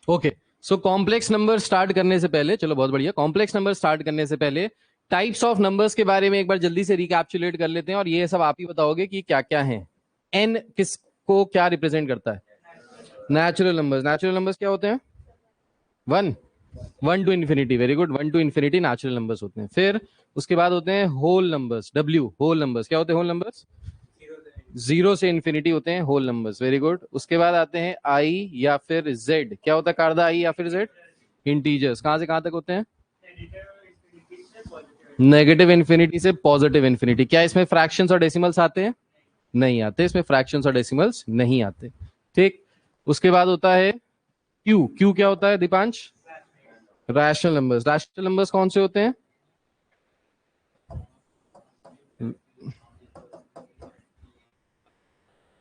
Okay, so complex number start करने से पहले, चलो बहुत बढ़िया, कॉम्प्लेक्स नंबर स्टार्ट करने से पहले टाइप्स ऑफ नंबर्स के बारे में एक बार जल्दी से रिकैप्चुलेट कर लेते हैं, और ये सब आप ही बताओगे कि क्या क्या है। एन किसको क्या रिप्रेजेंट करता है? Natural numbers. नेचुरल नंबर्स क्या होते हैं? One, one to infinity, very good, one to infinity natural numbers होते हैं। फिर उसके बाद होते हैं whole numbers, W, whole numbers. क्या होते हैं होल नंबर्स? जीरो से इन्फिनिटी होते हैं होल नंबर्स, वेरी गुड। उसके बाद आते हैं आई या फिर जेड। क्या होता है कार्दा, आई या फिर जेड? इंटीजर्स। कहां से कहां तक होते हैं? नेगेटिव इन्फिनिटी से पॉजिटिव इन्फिनिटी। क्या इसमें फ्रैक्शंस और डेसिमल्स आते हैं? नहीं आते, इसमें फ्रैक्शंस और डेसिमल्स नहीं आते। ठीक। उसके बाद होता है क्यू। क्यू क्या होता है Deepansh? Rational numbers. Rational numbers कौन से होते हैं?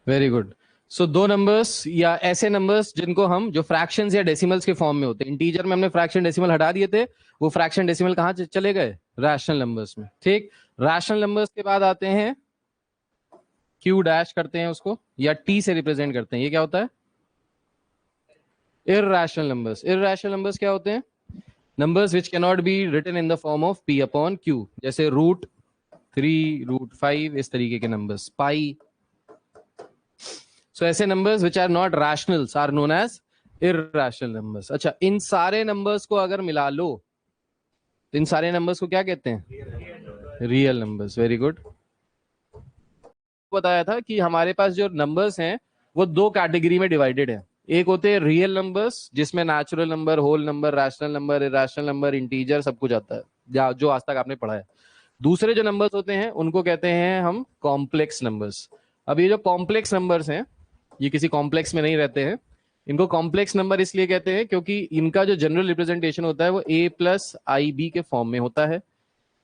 Very good. सो दो नंबर्स या ऐसे नंबर्स जिनको हम, जो फ्रैक्शंस या डेसिमल्स के फॉर्म में होते हैं। इंटीजर में हमने फ्रैक्शन डेसिमल हटा दिए थे, वो फ्रैक्शन डेसिमल कहां चले गए? रैशनल नंबर्स में। ठीक। रैशनल नंबर्स के बाद आते हैं क्यू डैश करते हैं उसको, या टी से रिप्रेजेंट करते हैं। ये क्या होता है? Irrational numbers. इररेशनल नंबर्स क्या होते हैं? Numbers which cannot be written in the form of P upon Q, जैसे √3, √5, इस तरीके के नंबर्स, पाई। सो ऐसे numbers which are not rationals are known as irrational numbers. अच्छा, इन सारे नंबर्स को अगर मिला लो तो इन सारे नंबर्स को क्या कहते हैं? Real numbers, very good. बताया था कि हमारे पास जो नंबर्स हैं वो दो कैटेगरी में डिवाइडेड है। एक होते हैं रियल नंबर्स, जिसमें natural number, whole number, rational number, irrational number, integer सब कुछ आता है, जो आज तक आपने पढ़ा है। दूसरे जो नंबर्स होते हैं उनको कहते हैं हम कॉम्प्लेक्स नंबर्स। अब ये जो कॉम्प्लेक्स नंबर्स हैं, ये किसी कॉम्प्लेक्स में नहीं रहते हैं। इनको कॉम्प्लेक्स नंबर इसलिए कहते हैं क्योंकि इनका जो जनरल रिप्रेजेंटेशन होता है वो a+ib के फॉर्म में होता है।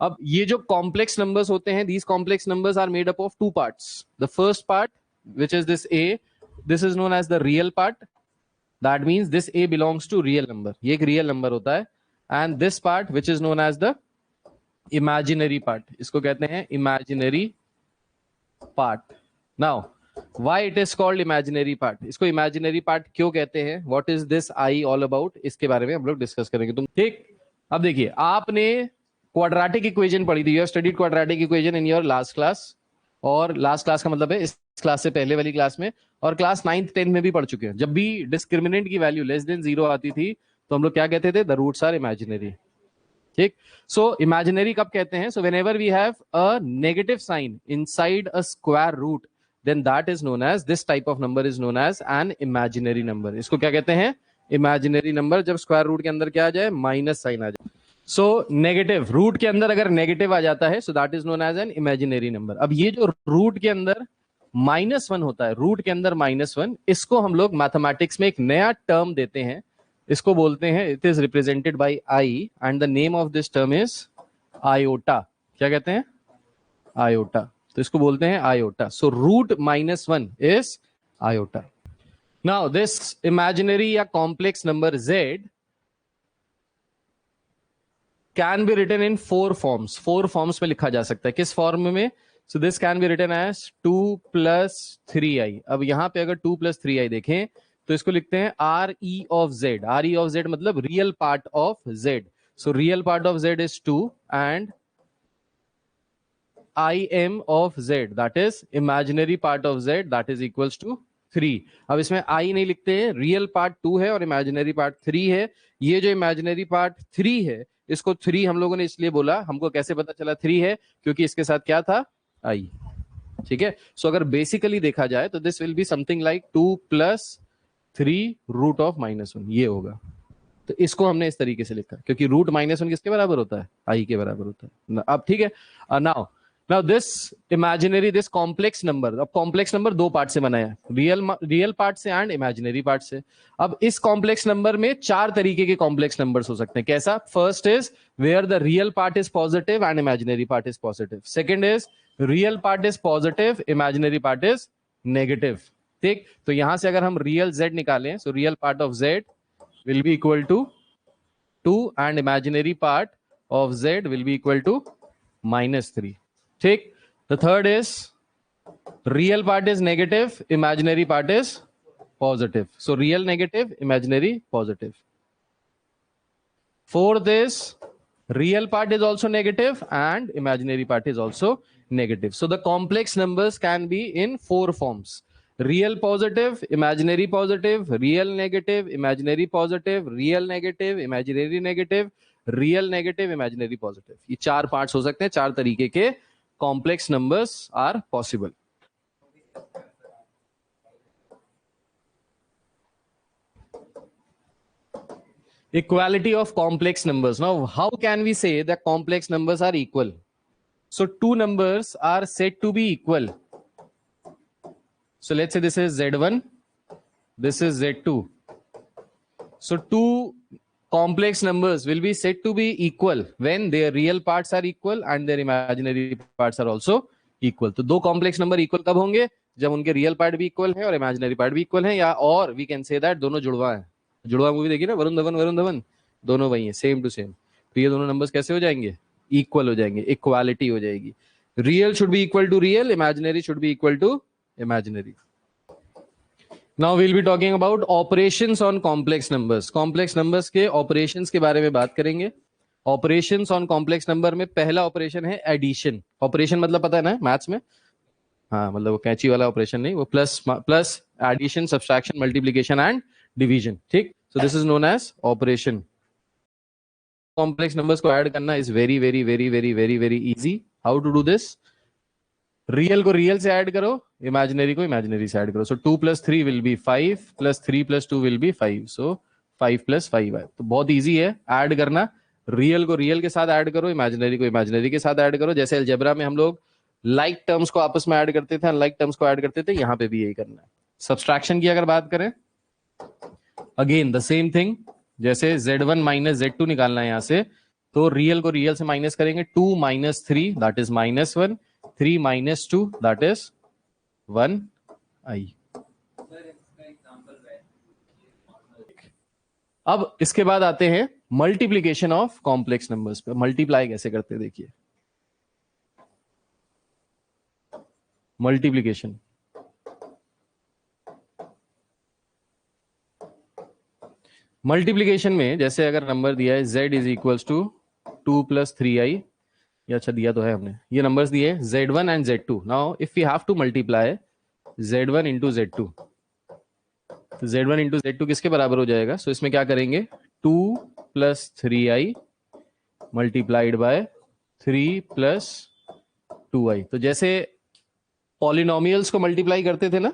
अब ये जो कॉम्प्लेक्स नंबर्स होते हैं, these complex numbers are made up of two parts. The first part which is this a, this is known as the real part. That means this a belongs to real number, ये एक real number होता है। And this part which is known as the imaginary part, इसको कहते हैं imaginary part. Now why it is called imaginary part? इसको imaginary part क्यों कहते हैं? What is this I all about? इसके बारे में हम लोग डिस्कस करेंगे। तुम ठीक। अब देखिए, आपने क्वाड्रेटिक इक्वेशन पढ़ी थी, you have studied quadratic equation in your last class. और लास्ट क्लास का मतलब है इस क्लास से पहले वाली क्लास में, और क्लास 9th 10th में भी पढ़ चुके हैं। जब भी डिस्क्रिमिनेंट की वैल्यू लेस देन 0 आती थी तो हम लोग क्या कहते थे? The roots are imaginary. ठीक। सो इमेजिनरी कब कहते हैं? So whenever we have a negative sign inside a square root, then that is known as, this type of number is known as an imaginary number. इसको क्या कहते हैं? Imaginary number. जब square root के अंदर क्या आ जाए? माइनस साइन आ जाए। सो नेगेटिव रूट के अंदर अगर नेगेटिव आ जाता है, so that is known as an imaginary number. अब ये जो रूट के अंदर -1 होता है, रूट के अंदर -1, इसको हम लोग मैथमेटिक्स में एक नया टर्म देते हैं। इसको बोलते हैं, it is represented by I, and the name of this term is iota. क्या कहते हैं? आयोटा। तो इसको बोलते हैं iota. So root -1 is iota. Now this imaginary या complex number z can be written in 4 forms. 4 forms में लिखा जा सकता है। किस फॉर्म में? So this can be written as 2 + 3i। अब यहां पे अगर 2 + 3i देखें तो इसको लिखते हैं RE of z। RE of z मतलब real part of z। So real part of z is 2 and IM of z, that is imaginary part of z, that is equals to 3। अब इसमें I नहीं लिखते हैं, real part 2 है और imaginary part 3 है। ये जो इमेजिनरी पार्ट 3 है, इसको 3 हम लोगों ने इसलिए बोला, हमको कैसे पता चला 3 है? क्योंकि इसके साथ क्या था? I। ठीक है। सो अगर बेसिकली देखा जाए तो this will be something like 2 + 3 √(-1) ये होगा। तो इसको हमने इस तरीके से लिखा क्योंकि √-1 किसके बराबर होता है? आई के बराबर होता है। अब ठीक है। Now this imaginary, this complex number, अब कॉम्प्लेक्स नंबर दो पार्ट से बना है, रियल पार्ट से एंड इमेजिनरी पार्ट से। अब इस कॉम्प्लेक्स नंबर में 4 तरीके के कॉम्प्लेक्स नंबर्स हो सकते हैं। कैसा? First is where the real part is positive and imaginary part is positive. Second is real part is positive, imaginary part is negative. ठीक। तो यहां से अगर हम रियल z निकालें, so real part of z will be equal to 2 and imaginary part of z will be equal to -3. ठीक। The third is real part is negative, imaginary part is positive. So real negative, imaginary positive. Fourth is real part is also negative and imaginary part is also negative. So the complex numbers can be in four forms: real positive, imaginary positive, real negative, imaginary positive, real negative, imaginary negative, real negative, imaginary positive. ये चार parts हो सकते हैं, चार तरीके के complex numbers are possible. Equality of complex numbers. Now, how can we say that complex numbers are equal? So two numbers are said to be equal. So let's say this is Z1, this is Z2. So two complex numbers will be said to be equal when their real parts are equal and their imaginary parts are also equal. तो दो complex number equal कब होंगे? जब उनके real part भी equal है और imaginary part भी equal है, या और we can say that दोनों जुड़वा हैं. जुड़वा मूवी देखी ना, वरुण धवन दोनों वही है, सेम टू सेम. तो ये दोनों नंबर्स कैसे हो जाएंगे? इक्वल हो जाएंगे, इक्वालिटी हो जाएगी. Real should be equal to real, imaginary should be equal to imaginary. Now we'll be talking about operations on complex numbers. Complex numbers के ऑपरेशंस के बारे में बात करेंगे. ऑपरेशंस ऑन कॉम्प्लेक्स नंबर में पहला ऑपरेशन है एडिशन. ऑपरेशन मतलब पता है ना मैथ्स में? हाँ, मतलब वो कैची वाला ऑपरेशन नहीं, वो plus addition, subtraction, multiplication and division. ठीक. So this is known as operation. Complex numbers को ऐड करना is very very very very very very easy. How to do this? Real को रियल से ऐड करो, imaginary को imaginary से add करो. So 2 + 3 will be 5 + 3 + 2 will be 5. So 5 + 5 है. तो बहुत इजी है ऐड करना. रियल को रियल के साथ ऐड करो, इमेजिनरी को इमेजिनरी के साथ ऐड करो. जैसे अलजेब्रा में हम लोग लाइक टर्म्स को आपस में ऐड करते थे, अनलाइक टर्म्स को ऐड करते थे, यहां पे भी यही करना है. सब्सट्रैक्शन की अगर बात करें, अगेन द सेम थिंग. जैसे Z1 - Z2 निकालना है यहां से, तो रियल को रियल से माइनस करेंगे. 2 - 3 that is -1, 3 - 2 that is 1i. अब इसके बाद आते हैं मल्टीप्लीकेशन ऑफ कॉम्प्लेक्स नंबर्स पे. मल्टीप्लाई कैसे करते हैं देखिए. मल्टीप्लीकेशन, मल्टीप्लीकेशन में जैसे अगर नंबर दिया है z is equals to 2 + 3i, ये अच्छा दिया तो है हमने, ये नंबर्स दिए Z1 and Z2. Now if we have to multiply Z1 into Z2, तो Z1 इंटू Z2 किसके बराबर हो जाएगा? सो इसमें क्या करेंगे? 2 + 3i मल्टीप्लाइड बाय 3 + 2i. तो जैसे पॉलिनोमियल्स को मल्टीप्लाई करते थे ना,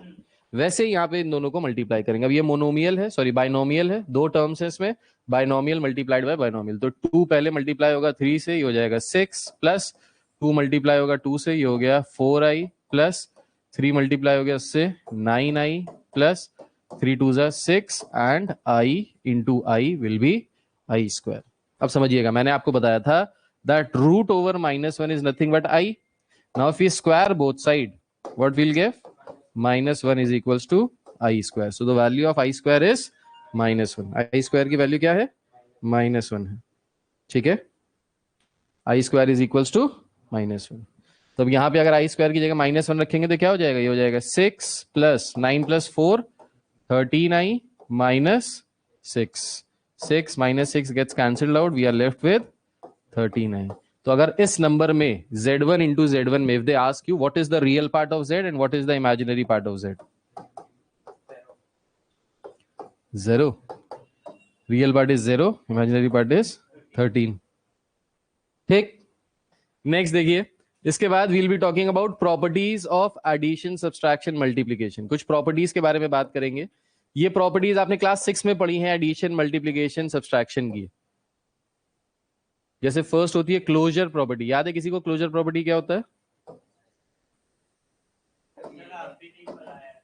वैसे यहाँ पे इन दोनों को मल्टीप्लाई करेंगे. अब ये मोनोमियल है, सॉरी बाइनोमियल है, दो टर्म्स है इसमें, बाइनोमियल मल्टीप्लाइड बाय बाइनोमियल. तो 2 पहले मल्टीप्लाई होगा 3 से, ये हो जाएगा 6, प्लस 2 मल्टीप्लाई होगा 2 से, ये हो गया 4i, प्लस 3 मल्टीप्लाई हो गया उससे 9i, प्लस 3 2 ज़ा 6 and i into i will be i². अब समझिएगा, मैंने आपको बताया था that root over -1 is nothing but i. Now if we square both side, what will give? -1 is equals to i². So the value of i² is -1. i² की value क्या है? -1 है. ठीक है, i² is equals to -1. तो अब यहाँ पे अगर i² की जगह -1 रखेंगे तो क्या हो जाएगा? ये हो जाएगा 6 + 9 + 4 13i -6. 6 - 6 gets cancelled out, we are left with 13i. तो अगर इस नंबर में Z1 इंटू Z1 में, if they ask you what is the real part of Z and what is the imaginary part of Z? 0. Real part is 0, imaginary part is 13. ठीक. Next देखिए, इसके बाद we'll be talking about properties of addition, subtraction, multiplication. कुछ properties के बारे में बात करेंगे. ये प्रॉपर्टीज आपने क्लास 6 में पढ़ी हैं, एडिशन, मल्टीप्लीकेशन, सब्सट्रैक्शन की. जैसे फर्स्ट होती है क्लोजर प्रॉपर्टी. याद है किसी को क्लोजर प्रॉपर्टी क्या होता है?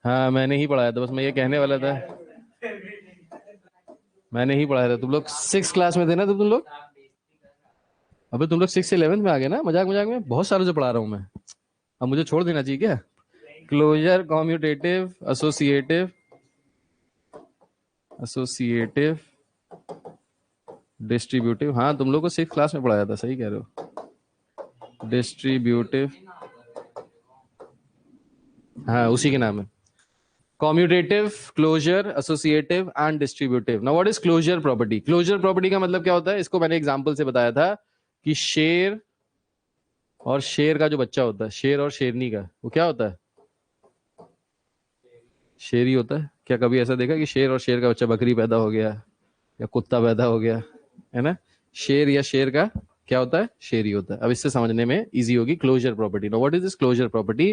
हाँ, मैंने ही पढ़ाया था, बस मैं ये कहने वाला था, मैंने ही पढ़ाया था. तुम लोग 6 क्लास में थे ना, तुम लोग. अबे तुम लोग 6 से 11th में आ गए ना, मजाक मजाक में. बहुत सालों से पढ़ा रहा हूं मैं, अब मुझे छोड़ देना चाहिए क्या? Closure, commutative, associative, distributive. हाँ, तुम लोग को 6 क्लास में पढ़ाया था, सही कह रहे हो. डिस्ट्रीब्यूटिव, हाँ उसी के नाम है. Commutative, closure, associative and distributive. Now what is closure property? Closure property का मतलब क्या होता है? इसको मैंने एग्जांपल से बताया था कि शेर और शेर का जो बच्चा होता है, शेर और शेरनी का, वो क्या होता है? शेर ही होता है. क्या कभी ऐसा देखा कि शेर और शेर का बच्चा बकरी पैदा हो गया या कुत्ता पैदा हो गया, है ना? शेर या शेर का क्या होता है? शेर ही होता है. अब इससे समझने में इजी होगी closure property. Now what is this closure property?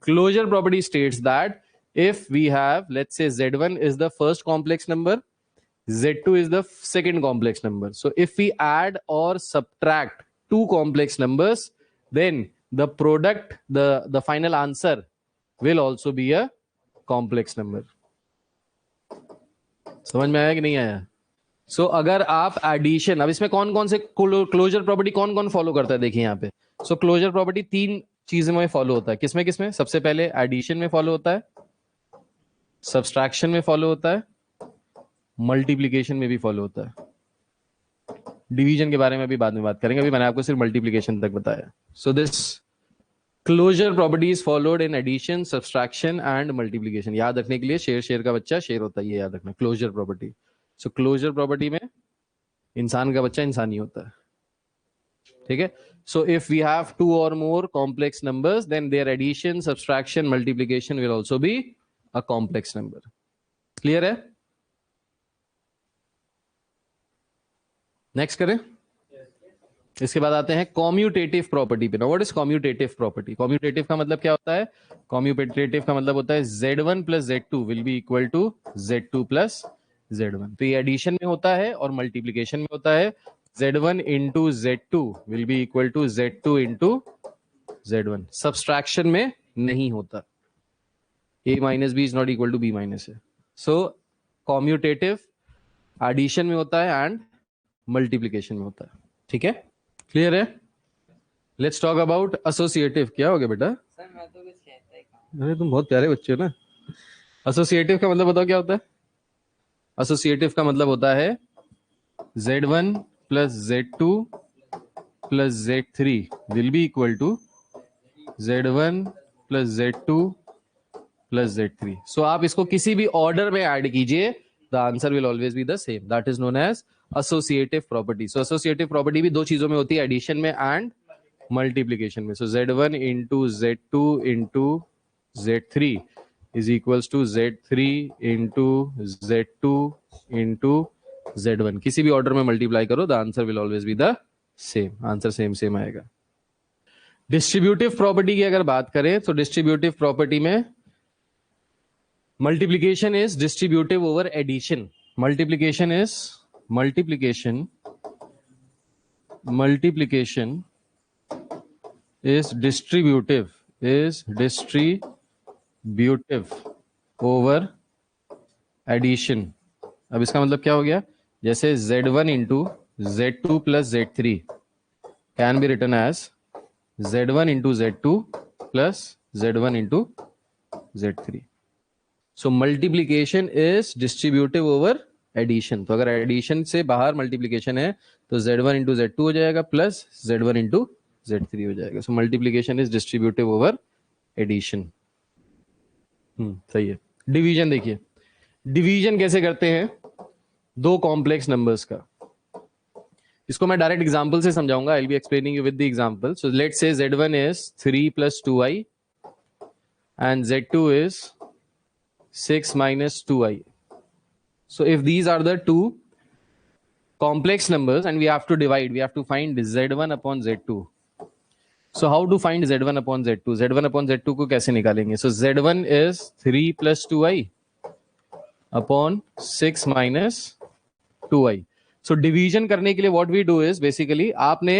Closure property states that if we have, let's say, z1 is the first complex number, z2 is the second complex number. So if we add or subtract two complex numbers, then the product, the final answer will also be a complex number. समझ में आया कि नहीं आया? सो अगर आप addition, अब इसमें कौन कौन से क्लोजर प्रॉपर्टी कौन कौन फॉलो करता है देखिए यहाँ पे. सो क्लोजर प्रॉपर्टी तीन चीजों में फॉलो होता है. किसमें किसमें? सबसे पहले एडिशन में फॉलो होता है, सब्सट्रैक्शन में फॉलो होता है, मल्टीप्लिकेशन में भी फॉलो होता है. डिवीजन के बारे में भी बाद में बात करेंगे, अभी मैंने आपको सिर्फ मल्टीप्लिकेशन तक बताया. So this closure property is followed in addition, subtraction and multiplication. याद रखने के लिए शेर शेर का बच्चा शेर होता है, ये याद रखना, क्लोजर प्रॉपर्टी. सो क्लोजर प्रॉपर्टी में इंसान का बच्चा इंसान ही होता है. ठीक है. So if we have two और more complex numbers, then there addition, subtraction, multiplication will also be a complex number. Clear है? नेक्स्ट करें. इसके बाद आते हैं कॉम्यूटेटिव प्रॉपर्टी पे. Now what is commutative property? Commutative का मतलब क्या होता है? कॉम्यूटेटिव का मतलब होता है z1 plus z2 will be equal to z2 plus z1. तो ये एडिशन में होता है और मल्टीप्लिकेशन में होता है. z1 into z2 will be equal to z2 into z1. Subtraction में नहीं होता. a minus b is not equal to b minus है. सो कॉम्यूटेटिव एडिशन में होता है एंड मल्टीप्लिकेशन में होता है. ठीक है, क्लियर है? Let's talk about associative. क्या हो गया बेटा? सर मैं तो कुछ कहता ही कहाँ. अरे तुम बहुत प्यारे बच्चे हो ना. एसोसिएटिव का मतलब बताओ क्या होता है? एसोसिएटिव का मतलब होता है z1 plus z2 plus z3 will be equal to z1 plus z2 plus z3. So आप इसको किसी भी ऑर्डर में ऐड कीजिए, the answer will always be the same. That is known as associative property. So associative property भी दो चीजों में होती है, एडिशन में एंड मल्टीप्लिकेशन में. सो z1 into z2 into z3 is equals to z3 into z2 into z1. किसी भी ऑर्डर में मल्टीप्लाई करो, the answer will always be the same. Answer same same आएगा. डिस्ट्रीब्यूटिव प्रॉपर्टी की अगर बात करें तो डिस्ट्रीब्यूटिव प्रॉपर्टी में multiplication is distributive over addition. Multiplication is distributive over addition. अब इसका मतलब क्या हो गया? जैसे z1 into z2 plus z3 can be written as z1 into z2 plus z1 into z3. So multiplication is distributive over addition. तो अगर addition से बाहर मल्टीप्लीकेशन है तो z1 इंटू z2 हो जाएगा प्लस z1 इंटू z3 हो जाएगा. So multiplication is distributive over addition. सही है. डिवीजन देखिए, डिवीजन कैसे करते हैं दो कॉम्प्लेक्स नंबर्स का. इसको मैं डायरेक्ट एग्जांपल से समझाऊंगा. आई will be explaining you with the example. So let's say z1 is 3 plus 2i and z2 is 6 minus 2i. So if these are the two complex numbers and we have to divide, we have to find z1 upon z2. So how to find z1 upon z2? z1 upon z2 को कैसे निकालेंगे? So z1 is 3 plus 2i upon 6 minus 2i. So division करने के लिए what we do is basically आपने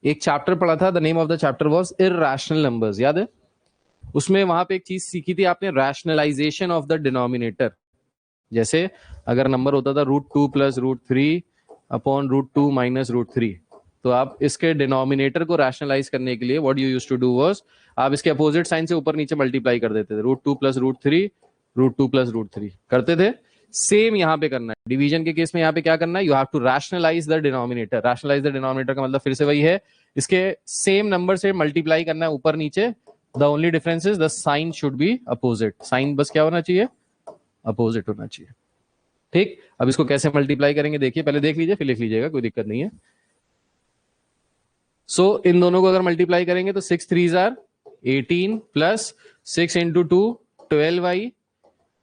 एक chapter पढ़ा था, the name of the chapter was irrational numbers. याद है? उसमें वहां पे एक चीज सीखी थी आपने, रैशनलाइजेशन ऑफ द डिनोमिनेटर. जैसे अगर नंबर होता था √2 प्लस √3 अपॉन √2 माइनस √3, तो आप इसके डिनोमिनेटर को रैशनलाइज करने के लिए what you used to do was आप इसके अपोजिट साइन से ऊपर नीचे मल्टीप्लाई कर देते थे. √2 प्लस √3 √2 प्लस √3 करते थे. सेम यहाँ पे करना है. डिवीजन के केस में यहाँ पे क्या करना है? You have to rationalise the denominator. Rationalise the denominator का मतलब फिर से वही है, इसके सेम नंबर से मल्टीप्लाई करना है ऊपर नीचे. The only difference is the sign should be opposite. Sign बस क्या होना चाहिए? अपोजिट होना चाहिए। ठीक, अब इसको कैसे मल्टीप्लाई करेंगे देखिए, पहले देख लीजिए फिर लिख लीजिएगा, कोई दिक्कत नहीं है। सो इन दोनों को अगर मल्टीप्लाई करेंगे तो 6 3 jar 18 plus 6 into 2 12i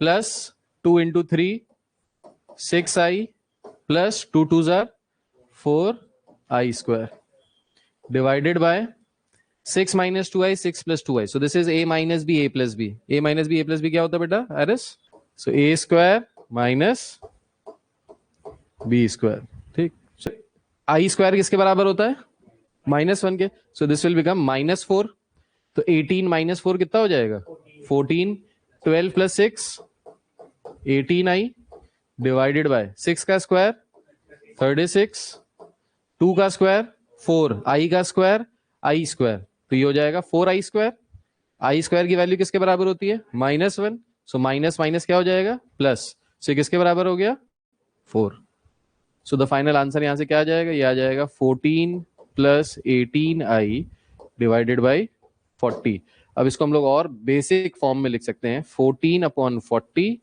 plus 2 into 3 6i plus 2 2 jar 4i square divided by 6 minus 2i 6 plus 2i. So this is a minus b a plus b. a minus b a plus b क्या होता है बेटा Aris? So a square minus b square. ठीक, so i square किसके बराबर होता है -1 के. So this will become -4. तो 18 minus 4 कितना हो जाएगा 14. 12 plus 6 18i डिवाइडेड बाय 6 का स्क्वायर 36, 2 का स्क्वायर 4, i का स्क्वायर i स्क्वायर, तो ये हो जाएगा 4i स्क्वायर. आई स्क्वायर की वैल्यू किसके बराबर होती है -1. सो माइनस माइनस क्या हो जाएगा प्लस. सो किसके बराबर हो गया 4. सो द फाइनल आंसर यहां से क्या आ जाएगा, ये आ जाएगा 14 प्लस 18i डिवाइडेड बाई 40. अब इसको हम लोग और बेसिक फॉर्म में लिख सकते हैं 14/40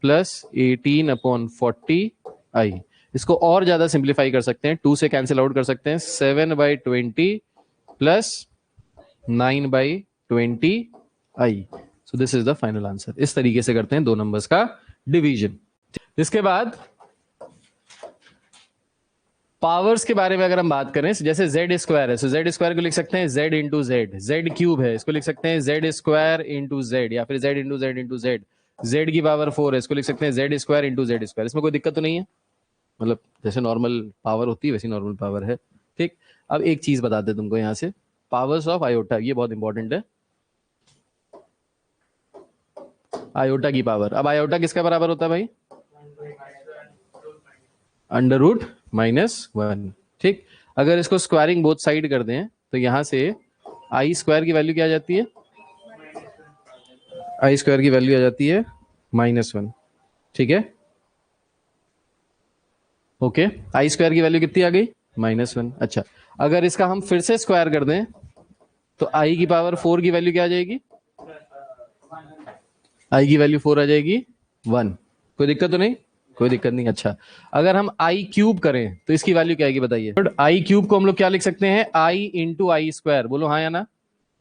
प्लस 18/40i. इसको और ज्यादा सिंप्लीफाई कर सकते हैं, 2 से कैंसिल आउट कर सकते हैं 7/20 plus 9/20i. So this is the final answer. इस तरीके से करते हैं दो नंबर्स का डिवीजन. इसके बाद पावर्स के बारे में अगर हम बात करें, जैसे जेड स्क्वायर है, सो जेड स्क्वायर को लिख सकते हैं Z into Z. Z cube है, इसको लिख सकते हैं जेड स्क्वायर इंटू जेड, या फिर Z into Z into Z. Z की पावर 4 है, इसको लिख सकते हैं Z square into Z square. इसमें कोई दिक्कत तो नहीं है, मतलब जैसे नॉर्मल पावर होती है वैसी नॉर्मल पावर है. ठीक, अब एक चीज बताते तुमको यहां से, पावर्स ऑफ आयोटा, ये बहुत इंपॉर्टेंट है. आयोटा की पावर, अब आयोटा किसका बराबर होता है भाई, √-1. ठीक, अगर इसको स्क्वायरिंग बोथ साइड कर दें तो यहां से आई स्क्वायर की वैल्यू क्या आ जाती है, आई स्क्वायर की वैल्यू आ जाती है -1. ठीक है, ओके, आई स्क्वायर की वैल्यू कितनी आ गई -1. अच्छा, अगर इसका हम फिर से स्क्वायर कर दें तो आई की पावर 4 की वैल्यू क्या आ जाएगी, आई की वैल्यू 4 आ जाएगी 1. कोई दिक्कत तो नहीं, कोई दिक्कत नहीं. अच्छा, अगर हम आई क्यूब करें तो इसकी वैल्यू क्या आएगी बताइए. आई क्यूब को हम लोग क्या लिख सकते हैं, आई इंटू आई स्क्वायर. बोलो हाँ या ना,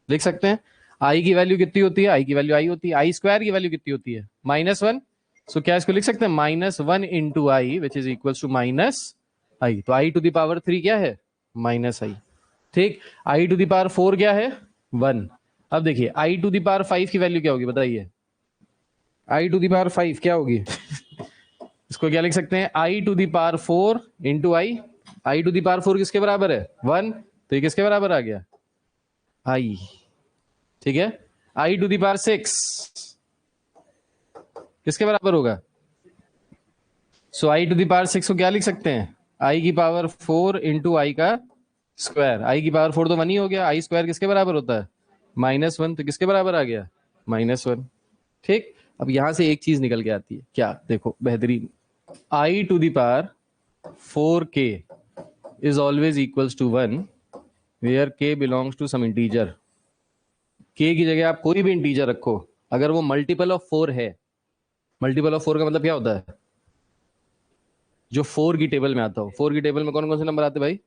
लिख सकते हैं. आई की वैल्यू कितनी होती है, आई की वैल्यू आई होती है. आई स्क्वायर की वैल्यू कितनी होती है -1. सो क्या इसको लिख सकते हैं -1 into i which is equal to -i. तो आई टू द पावर 3 क्या है -i. ठीक, आई टू द पावर 4 क्या है 1. अब देखिए आई टू द पावर 5 की वैल्यू क्या होगी बताइए, आई टू द पावर 5 क्या होगी इसको क्या लिख सकते हैं, I to the power 4 into I. I to the power 4 किसके बराबर है 1, तो ये किसके बराबर आ गया आई. ठीक है, आई टू द पावर 6 किसके बराबर होगा, सो आई टू द पावर 6 को क्या लिख सकते हैं, आई की पावर 4 इंटू आई का स्क्वायर. आई की पावर 4 तो 1 ही हो गया, आई स्क्वायर किसके बराबर होता है -1, तो किसके बराबर आ गया -1. ठीक, अब यहां से एक चीज निकल के आती है, क्या देखो बेहतरीन, I to the power 4k is always equals to 1 where k belongs to some integer. k की जगह आप कोई भी इंटीजर रखो, अगर वो मल्टीपल ऑफ 4 है, मल्टीपल ऑफ 4 का मतलब क्या होता है, जो 4 की टेबल में आता हो. 4 की टेबल में कौन कौन से नंबर आते भाई,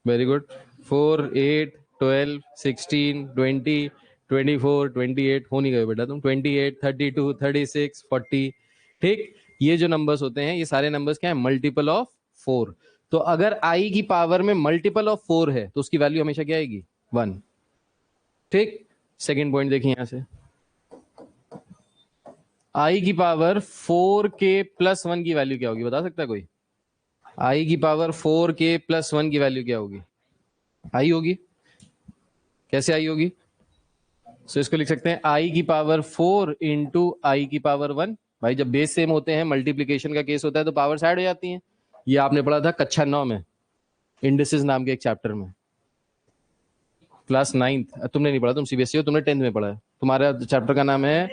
वेरी गुड, 4 8 12 16 20 24 28, हो नहीं गए बेटा तुम, 28 32 36 40. ठीक, ये जो नंबर्स होते हैं ये सारे नंबर्स क्या है, मल्टीपल ऑफ 4. तो अगर आई की पावर में मल्टीपल ऑफ 4 है तो उसकी वैल्यू हमेशा क्या आएगी 1. ठीक, सेकेंड पॉइंट देखिए यहां से, आई की पावर 4k प्लस 1 की वैल्यू क्या होगी बता सकता है कोई, आई की पावर 4k प्लस 1 की वैल्यू क्या होगी, आई होगी. कैसे आई होगी, सो इसको लिख सकते हैं आई की पावर 4 इंटू आई की पावर 1. भाई जब बेस सेम होते हैं, मल्टीप्लीकेशन का केस होता है तो पावर ऐड हो जाती हैं. ये आपने पढ़ा था कक्षा 9 में, इंडिसेस नाम के एक चैप्टर में, क्लास 9th. तुमने नहीं पढ़ा, तुम सीबीएसई हो, तुमने 10th में पढ़ा है. तुम्हारा चैप्टर का नाम है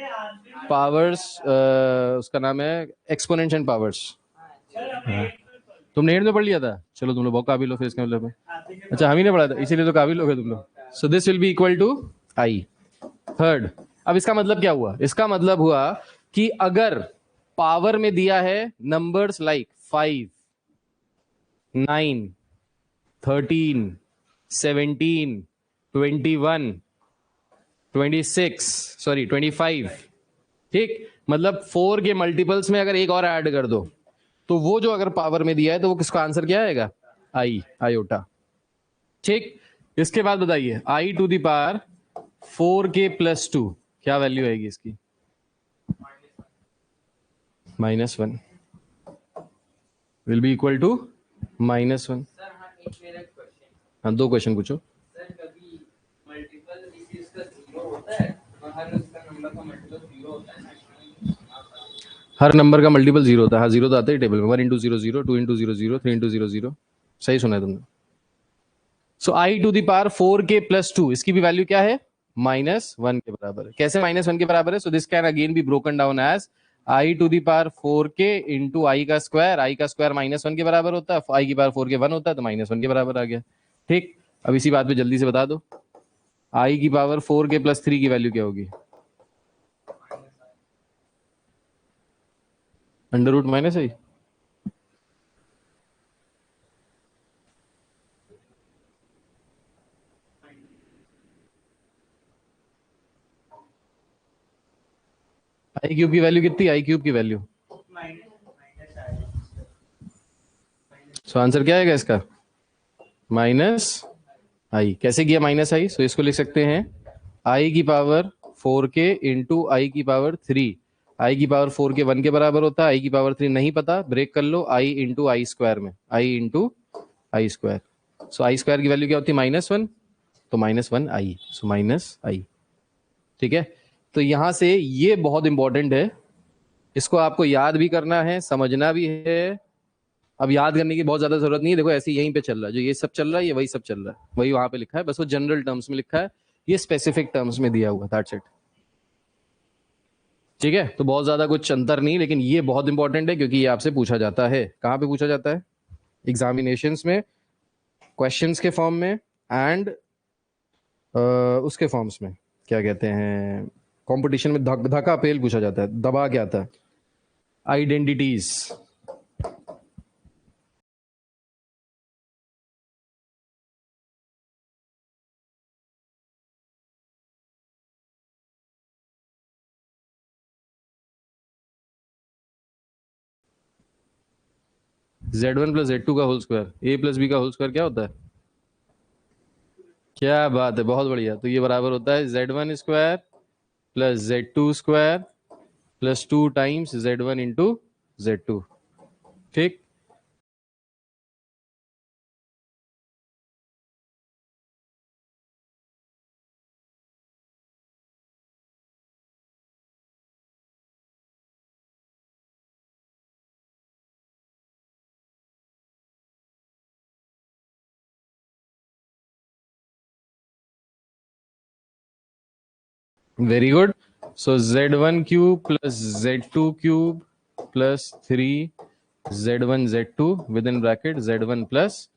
पावर्स, उसका नाम है एक्सपोनेंट्स एंड पावर्स. तुमने 8th में पढ़ लिया था, चलो तुम लोग बहुत काबिल हो फिर इसका मतलब. अच्छा, हम ही ने पढ़ा था इसीलिए तो काबिल हो गए तुम लोग. So this will be equal to i. Third, अब इसका मतलब क्या हुआ? इसका मतलब हुआ कि अगर पावर में दिया है नंबर्स लाइक 5, 9, 13, 17, 21, 26, सॉरी 25, ठीक, मतलब 4 के मल्टीपल्स में अगर एक और ऐड कर दो तो वो जो अगर पावर में दिया है तो वो किसका आंसर क्या आएगा? आई, आयोटा। ठीक, इसके बाद बताइए आई टू दी पावर 4k+2 क्या वैल्यू आएगी इसकी? -1 will be equal to -1। Sir हाँ एक मेरा क्वेश्चन। हाँ, 2 क्वेश्चन पूछो। सर कभी मल्टीपल इसी उसका जीरो होता है तो हर उसका नंबर का मल्टीपल जीरो होता है ना? हर नंबर का मल्टीपल 0 होता है। हाँ, 0 तो आता है टेबल में। 1 इंटू 0 0, 2 इंटू 0 0, 3 इंटू 0 0। सही सुना है तुमने। सो आई टू दी पावर 4k+2 इसकी भी वैल्यू क्या है? -1 के बराबर है। कैसे -1 के बराबर है? So this can again be broken down as I to the power 4k into I का स्क्वायर। आई का स्क्वायर -1 के बराबर होता है, आई की पावर 4 के 1 होता है, तो -1 के बराबर आ गया। ठीक, अब इसी बात पे जल्दी से बता दो आई की पावर 4k+3 की वैल्यू क्या होगी? अंडर रूट माइनस आई। आई क्यूब की वैल्यू कितनी? आई क्यूब की वैल्यू, सो आंसर क्या आएगा इसका? माइनस आई। कैसे किया माइनस आई? सो इसको लिख सकते हैं आई की पावर 4k इंटू आई की पावर 3। आई की पावर 4 के 1 के बराबर होता है, आई की पावर 3 नहीं पता, ब्रेक कर लो, आई इंटू आई स्क्वायर में, आई into I square. So I square की वैल्यू क्या होती है? -1, तो -1 आई, सो माइनस आई। ठीक है, तो यहां से ये बहुत इंपॉर्टेंट है, इसको आपको याद भी करना है, समझना भी है। अब याद करने की बहुत ज्यादा जरूरत नहीं है, देखो ऐसे यहीं पे चल रहा है, जो ये सब चल रहा है ये वही सब चल रहा है, वही वहां पे लिखा है, बस वो जनरल टर्म्स में लिखा है, ये स्पेसिफिक टर्म्स में दिया हुआ, दैट्स इट। ठीक है, तो बहुत ज्यादा कुछ अंतर नहीं, लेकिन ये बहुत इंपॉर्टेंट है क्योंकि ये आपसे पूछा जाता है। कहाँ पे पूछा जाता है? एग्जामिनेशंस में, क्वेश्चंस के फॉर्म में, एंड उसके फॉर्म्स में, क्या कहते हैं, कंपटीशन में धक्का पेल पूछा जाता है, दबा के आता है। आइडेंटिटीज, Z1 प्लस Z2 का whole square, A plus b का होल स्क्वायर क्या होता है? क्या बात है, बहुत बढ़िया। तो ये बराबर होता है Z1 square plus Z2 square plus 2 times Z1 into Z2। ठीक, very good. So Z1 cube plus Z2 cube plus 3 Z1 Z2 with in bracket Z1 plus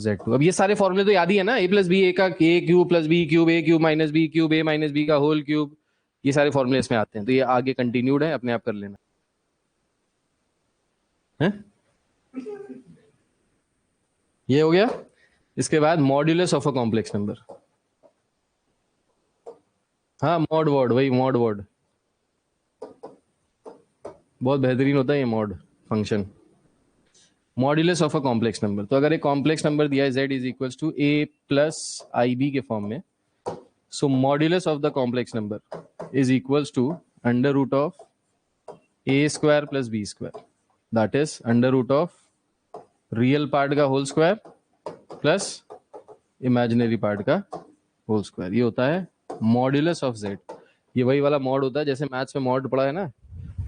Z2। अब ये सारे फॉर्मूले तो याद ही है ना, ए प्लस बी ए का ए क्यूब प्लस बी क्यूब, ए क्यूब माइनस बी क्यूब, ए माइनस बी का होल क्यूब, ये सारे फॉर्मूले इसमें आते हैं, तो ये आगे कंटिन्यूड है, अपने आप कर लेना है। ये हो गया। इसके बाद modulus of a complex number. हाँ, मॉड वर्ड, वही मॉड वर्ड, बहुत बेहतरीन होता है ये mod function. Modulus of a complex number, तो अगर एक कॉम्प्लेक्स नंबर दिया है z is equals to a plus I B के फॉर्म में, so modulus of the complex number is equals to under root of A square plus B square, that is under root of real part का whole square plus imaginary part का whole square. ये होता है modulus of z। ये वही वाला mod होता है जैसे मैथ्स में मॉड पढ़ा है ना,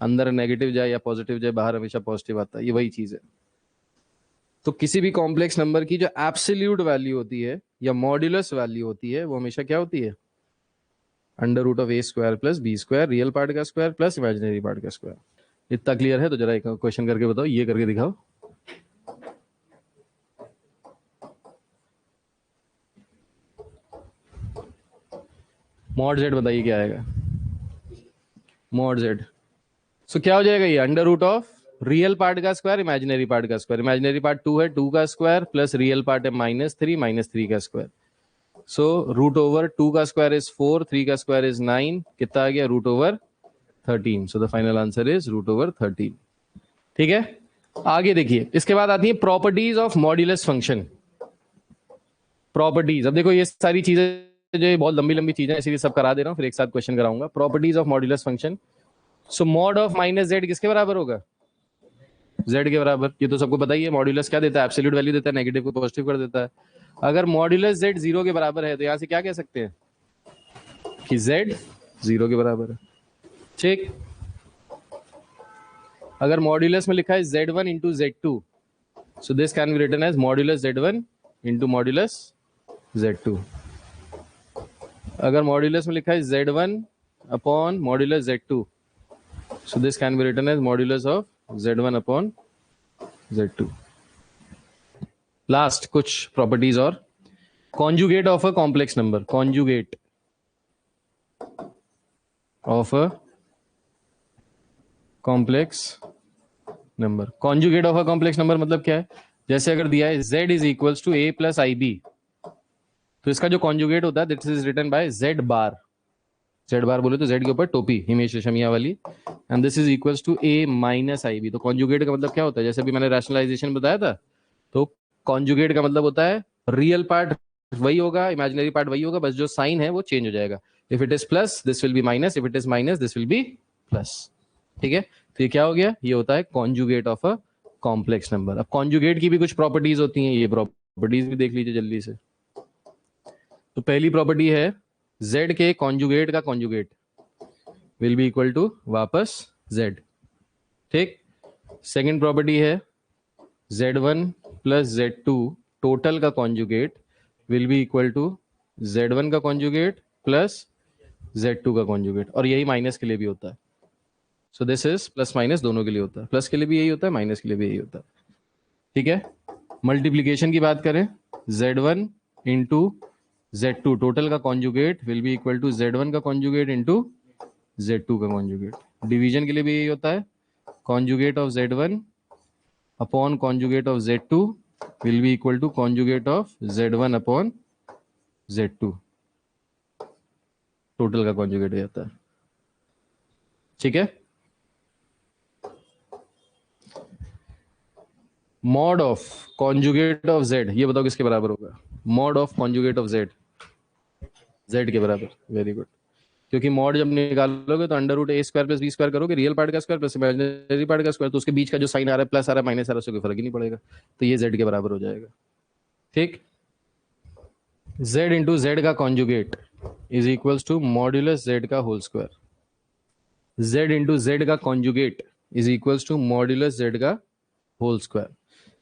अंदर नेगेटिव जाए या पॉजिटिव जाए, बाहर हमेशा पॉजिटिव आता है, ये वही चीज है। तो किसी भी कॉम्प्लेक्स नंबर की जो एब्सोल्यूट वैल्यू होती है या मॉड्यूलस वैल्यू होती है वो हमेशा क्या होती है? Under root of A square plus B square, real part का स्क्वायर प्लस इमेजिनरी पार्ट का स्क्वायर। इतना क्लियर है? तो जरा एक क्वेश्चन करके बताओ, ये करके दिखाओ। मॉड जेड बताइए क्या आएगा? Mod Z. सो क्या हो जाएगा ये, under root of real part का स्क्वायर इमेजिनरी पार्ट का स्क्वायर, इमेजिनरी पार्ट 2 है 2 का स्क्वायर प्लस रियल पार्ट है -3 का स्क्वायर। सो रूट ओवर 2 का स्क्वायर इज 4, 3 का स्क्वायर इज 9, कितना आ गया root over 13। So the final answer is root over 13। ठीक है, आगे देखिए, इसके बाद आती है properties of modulus function. Properties, अब देखो ये सारी चीजें जो ये बहुत लंबी लंबी चीजें इसीलिए सब करा दे रहा हूं, फिर एक साथ क्वेश्चन कराऊंगा। Properties of modulus function. So mod of minus Z किसके बराबर होगा, जेड के बराबर। ये तो सबको पता ही है, मॉड्यूलस क्या देता है, एब्सोल्यूट वैल्यू देता है, नेगेटिव को पॉजिटिव कर देता है। अगर मॉड्यूलस जेड 0 के बराबर है तो यहां से क्या कह सकते हैं कि जेड 0 के बराबर है। ठीक, अगर मॉड्यूलस में लिखा है z1 into Z2, so this can be written as modulus z1 into modulus z2। अगर मॉड्यूलस में लिखा है z1 upon modulus z2, so this can be written as modulus of z1 upon z2। Last कुछ properties और, conjugate of a complex number, conjugate of a complex number. Conjugate of a complex number मतलब क्या है, जैसे अगर दिया है z is equals to a plus IB, तो इसका जो कॉन्जुगेट होता है this is written by z bar. z bar बोले तो z के ऊपर टोपी हिमेश रेशमिया वाली, and this is equals to a minus IB। तो कॉन्जुगेट का मतलब क्या होता है, जैसे अभी मैंने रैशनलाइजेशन बताया था, तो कॉन्जुगेट का मतलब होता है रियल पार्ट वही होगा, इमेजिनरी पार्ट वही होगा, बस जो साइन है वो चेंज हो जाएगा। If it is plus this will B minus, if it is minus this will B plus. ठीक है, तो ये क्या हो गया, ये होता है conjugate of a complex number. अब कॉन्जुगेट की भी कुछ प्रॉपर्टीज होती हैं, ये प्रॉपर्टीज भी देख लीजिए जल्दी से। तो पहली प्रॉपर्टी है z के कॉन्जुगेट का conjugate will be equal to वापस z। ठीक, सेकंड प्रॉपर्टी है z1 प्लस z2 टोटल का conjugate will be equal to z1 का कॉन्जुगेट प्लस z2 का कॉन्जुगेट, और यही माइनस के लिए भी होता है। So this is plus minus दोनों के लिए होता है, प्लस के लिए भी यही होता है, माइनस के लिए भी यही होता है। ठीक है, मल्टीप्लीकेशन की बात करें, z1 इंटू z2 टोटल का conjugate will be equal to z1 का कॉन्जुगेट इंटू z2 का कॉन्जुगेट। डिवीजन के लिए भी यही होता है, conjugate of z1 upon conjugate of z2 will be equal to conjugate of z1 upon z2, total का कॉन्जुगेट हो जाता है। ठीक है, mod of conjugate of z, ये बताओ किसके बराबर होगा, mod of conjugate of z, z के बराबर। वेरी गुड, क्योंकि मॉड जब निकालोगे तो under root a square plus b square करोगे, रियल पार्ट का स्क्वायर प्लस इमेजिनरी पार्ट का स्क्वायर, तो उसके बीच का जो साइन आ रहा है प्लस आ रहा है माइनस आ रहा है उससे कोई फर्क ही नहीं पड़ेगा, तो ये z के बराबर हो जाएगा। ठीक, z इंटू जेड का conjugate is equals to modulus z का whole square. z into Z का conjugate is equals to modulus z का होल स्क्वायर।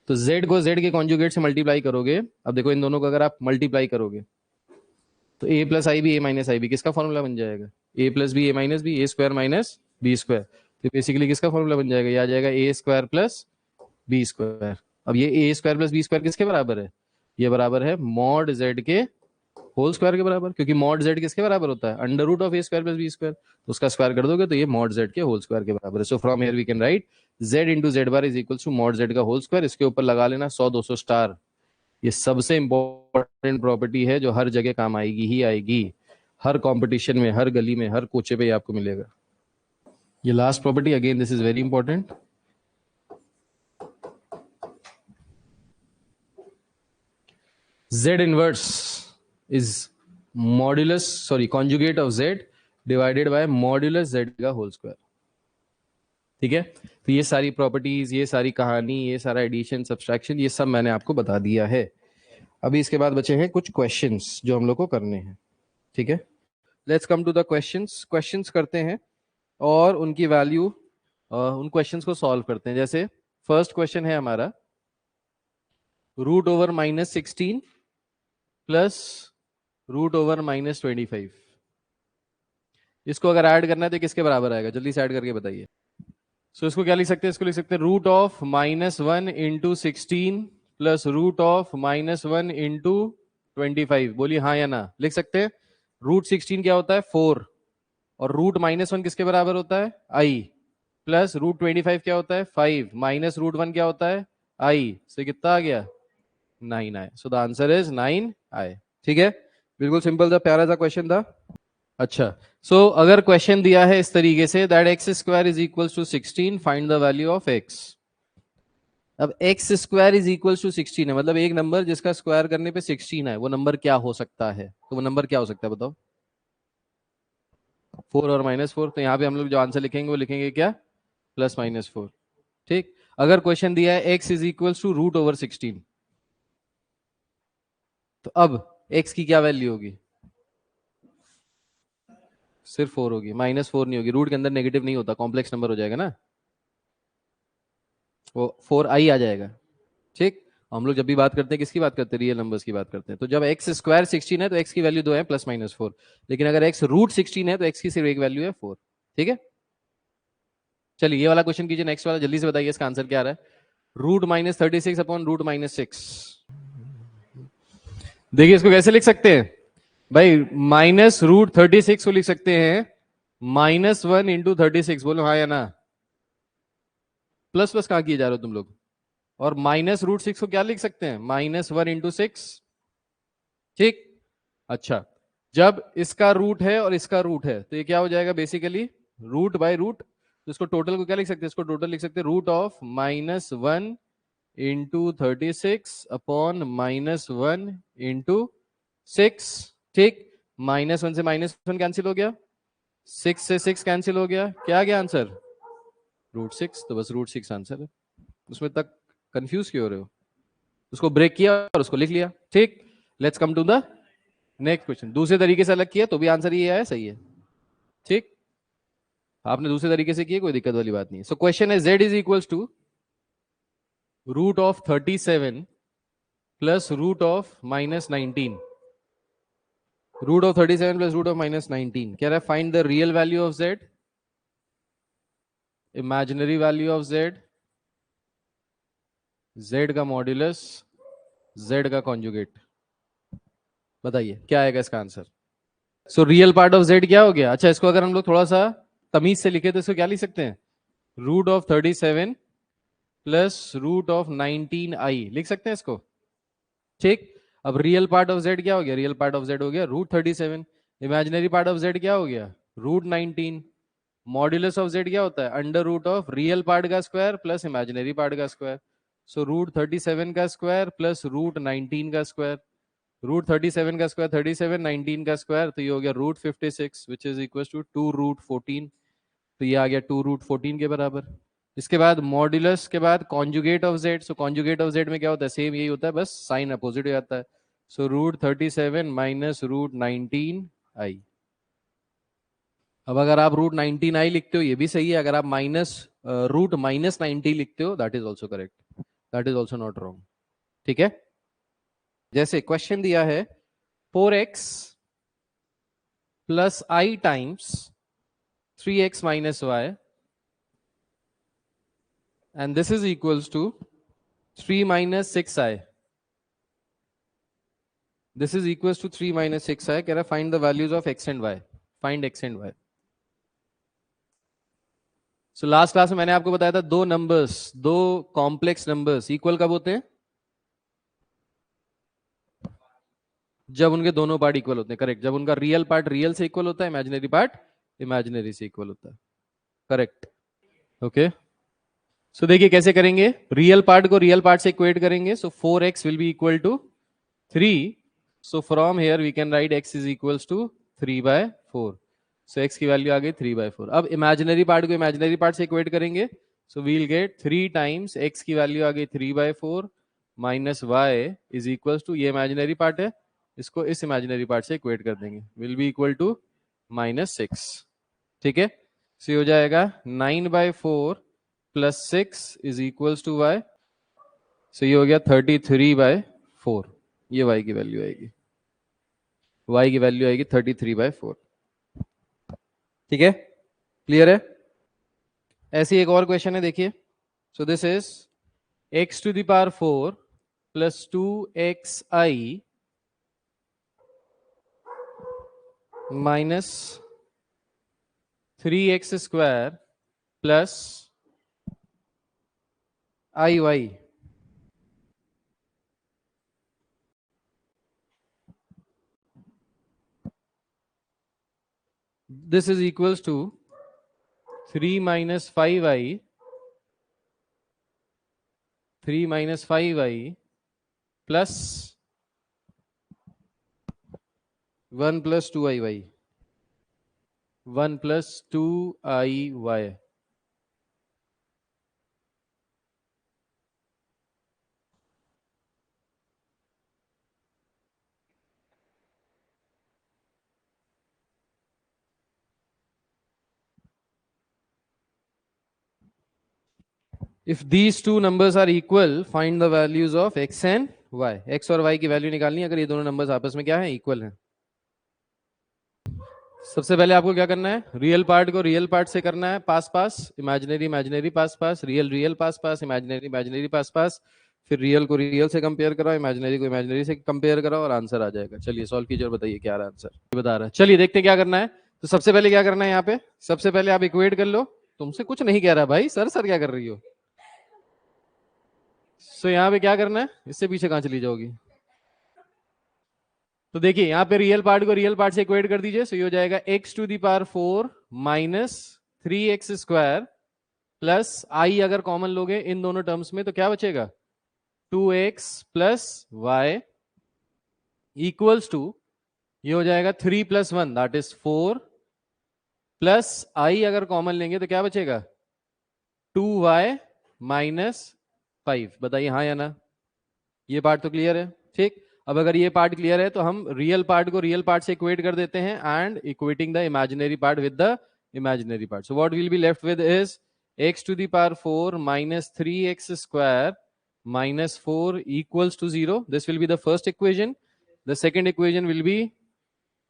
तो z को z के कॉन्जुगेट से मल्टीप्लाई करोगे, अब देखो इन दोनों को अगर आप मल्टीप्लाई करोगे तो a plus I b a minus i b किसका फॉर्मूला बन जाएगा, a plus b a minus b, a square minus b square. तो बेसिकली किसका फॉर्मूला बन जाएगा, ये आ जाएगा a square plus B square. अब ये a square plus B square किसके बराबर है, ये बराबर है मॉड z के होल स्क्वायर के बराबर, क्योंकि मॉड z किसके बराबर होता है, under root of a square plus B square, तो उसका स्क्वायर कर दोगे तो ये मॉड z के होल स्क्वायर के बराबर है। So from here we can write z into z bar is equal to mod z का होल स्क्वायर। इसके ऊपर लगा लेना 100-200 स्टार, ये सबसे इंपॉर्टेंट प्रॉपर्टी है जो हर जगह काम आएगी ही आएगी, हर कंपटीशन में, हर गली में, हर कोचे पे आपको मिलेगा। ये last property again this is very important, z inverse is modulus conjugate of z divided by modulus z का होल स्क्वायर। ठीक है, तो ये सारी प्रॉपर्टीज, ये सारी कहानी, ये सारा एडिशन सब्सट्रैक्शन, ये सब मैंने आपको बता दिया है। अभी इसके बाद बचे हैं कुछ क्वेश्चंस जो हम लोग को करने हैं। ठीक है, let's come to the questions. Questions करते हैं और उनकी वैल्यू, उन क्वेश्चंस को सॉल्व करते हैं। जैसे फर्स्ट क्वेश्चन है हमारा root over -16 plus root over -25, इसको अगर ऐड करना है तो किसके बराबर आएगा, जल्दी से ऐड करके बताइए। सो इसको क्या लिख सकते हैं, इसको लिख सकते हैं root of -1 into 16 plus root of -1 into 25। बोलिए हाँ या ना, लिख सकते हैं। रूट 16 क्या होता है 4, और √-1 किसके बराबर होता है? i प्लस √25 क्या होता है? 5 माइनस √1 क्या होता है? i से कितना आ गया? 9i। So the answer is 9i। ठीक है, बिल्कुल सिंपल था, प्यारा सा क्वेश्चन था। अच्छा, सो अगर क्वेश्चन दिया है इस तरीके से that X square is equal to 16, find the value of X. अब X square is equal to 16 है, मतलब एक नंबर जिसका स्क्वायर करने पे 16 है, वो नंबर क्या हो सकता है? तो वो नंबर क्या हो सकता है बताओ? 4 और -4। तो यहाँ पे हम लोग जो आंसर लिखेंगे वो लिखेंगे क्या? +-4। ठीक। अगर क्वेश्चन दिया है एक्स इज इक्वल टू √16, तो अब एक्स की क्या वैल्यू होगी? सिर्फ 4 होगी, -4 नहीं होगी। रूट के अंदर नेगेटिव नहीं होता, कॉम्प्लेक्स नंबर हो जाएगा ना, वो 4i आ जाएगा। ठीक। हम लोग जब भी बात करते हैं किसकी बात करते हैं? रियल नंबर्स की बात करते हैं। तो जब एक्स स्क्वायर 16 है तो एक्स की वैल्यू 2 है, +-4। लेकिन अगर एक्स √16 है तो एक्स की सिर्फ एक वैल्यू है 4। ठीक है, चलिए ये वाला क्वेश्चन कीजिए, नेक्स्ट वाला जल्दी से बताइए इसका आंसर क्या आ रहा है? √-36 अपॉन √-6। देखिए इसको कैसे लिख सकते हैं भाई? -√36 को लिख सकते हैं -1 इंटू 36। बोलो हाँ या ना? प्लस प्लस कहाँ किए जा रहे हो तुम लोग? और -√6 को क्या लिख सकते हैं? -1 इंटू 6। ठीक। अच्छा, जब इसका रूट है और इसका रूट है तो ये क्या हो जाएगा? Basically root by root. तो इसको टोटल को क्या लिख सकते हैं? इसको टोटल लिख सकते हैं √-1 इंटू 36 अपॉन -1 इंटू 6। ठीक। -1 से -1 कैंसिल हो गया, 6 से 6 कैंसिल हो गया, क्या आ गया आंसर? √6। तो बस √6 आंसर है। उसमें तक कंफ्यूज क्यों हो रहे हो? उसको ब्रेक किया और उसको लिख लिया। ठीक। Let's come to the next question. दूसरे तरीके से अलग किया तो भी आंसर ये आया, सही है। ठीक, आपने दूसरे तरीके से किया, कोई दिक्कत वाली बात नहीं। सो क्वेश्चन है z is equals to √37 plus √-19। √37 plus √-19 कह रहा है find the real value of z, imaginary value of z, z का मॉड्यूलस, z का कॉन्जुगेट। बताइए क्या आएगा इसका answer? So real part of z क्या हो गया? अच्छा, इसको अगर हम लोग थोड़ा सा तमीज से लिखे तो इसको क्या लिख सकते हैं? √37 प्लस √-19i लिख सकते हैं इसको। ठीक। अब रियल पार्ट ऑफ z क्या हो गया? रियल पार्ट ऑफ z हो गया √37। इमेजिनरी पार्ट ऑफ z क्या हो गया? √19। मॉड्यूलस ऑफ z क्या होता है? Under root of real part का स्क्वायर प्लस इमेजिनरी पार्ट का स्क्वायर। सो √37 का स्क्वायर प्लस √19 का स्क्वायर। √37 का स्क्वायर 37, 19 का स्क्वायर तो ये हो गया √56 विच इज इक्वल टू 2√14। तो ये आ गया 2√14 के बराबर। इसके बाद मॉड्यूलस के बाद conjugate of Z. So conjugate of Z में क्या होता है? सेम यही होता है, बस साइन अपोजिट हो जाता है। सो √37 माइनस √19i। अब अगर आप √19i लिखते हो ये भी सही है, अगर आप √-90 लिखते हो that is also correct, that is also not wrong. ठीक है, जैसे क्वेश्चन दिया है 4x plus i times 3x minus y and this is equals to 3 minus 6i. This is equals to 3 minus 6i. कह रहा है find the values of x and y. Find x and y. So last class में मैंने आपको बताया था दो numbers, दो कॉम्प्लेक्स नंबर्स इक्वल कब होते हैं? जब उनके दोनों पार्ट इक्वल होते हैं। करेक्ट। जब उनका रियल पार्ट रियल से इक्वल होता है, इमेजिनरी पार्ट इमेजिनरी से इक्वल होता है। करेक्ट। ओके, सो देखिए कैसे करेंगे। रियल पार्ट को रियल पार्ट से इक्वेट करेंगे। So 4x will be equal to 3. So from here we can write x is equals to 3/4. So x की वैल्यू आ गई 3/4। अब इमेजिनरी पार्ट को इमेजिनरी पार्ट से इक्वेट करेंगे। So we'll get 3 times x की वैल्यू आ गई 3/4 minus y is equals to, ये इमेजिनरी पार्ट है, इसको इस इमेजिनरी पार्ट से इक्वेट कर देंगे, विल बी इक्वल टू -6। ठीक है, सो हो जाएगा 9/4 plus 6 is equals to y। So ये हो गया 33/4। ये y की वैल्यू आएगी, y की वैल्यू आएगी 33/4। ठीक है, क्लियर है? ऐसी एक और क्वेश्चन है, देखिए। सो this is x⁴ plus 2xi minus 3x² plus IY this is equals to 3 minus 5y plus 1 plus 2IY 1 plus 2IY. If these two numbers are equal, find the values of x and y. x और y की value निकालनी है अगर ये दोनों numbers आपस में क्या है, इक्वल हैं. सबसे पहले आपको क्या करना है, रियल पार्ट को रियल पार्ट से करना है, पास पास, इमेजिनरी इमेजिनरी पास पास, रियल रियल पास पास, इमेजिनरी इमेजिनरी पास पास, फिर रियल को रियल से कंपेयर कराओ, इमेजिनरी को इमेजिनरी से कंपेयर कराओ और आंसर आ जाएगा. चलिए सॉल्व कीजिए और बताइए क्या रहा आंसर. बता रहा है. चलिए देखते हैं क्या करना है. तो सबसे पहले क्या करना है, यहाँ पे सबसे पहले आप इक्वेट कर लो. तुमसे कुछ नहीं कह रहा भाई, सर सर क्या कर रही हो. सो यहाँ पे क्या करना है, इससे पीछे कहां चली जाओगी. तो देखिए यहाँ पे रियल पार्ट को रियल पार्ट से इक्वेट कर दीजिए. सो ये हो जाएगा x⁴ माइनस 3x² प्लस आई अगर कॉमन लोगे इन दोनों टर्म्स में तो क्या बचेगा, 2x plus y equals to, ये हो जाएगा 3 + 1 दैट इज 4 प्लस आई अगर कॉमन लेंगे तो क्या बचेगा, 2y माइनस 5. बताइए हाँ या ना. ये पार्ट तो क्लियर है. ठीक. अब अगर ये पार्ट क्लियर है तो हम रियल पार्ट को रियल पार्ट से इक्वेट कर देते हैं and equating the imaginary part with the imaginary part. So what will be left with is x⁴ minus 3x² minus 4 equals to 0. This will be the first equation. The second equation will be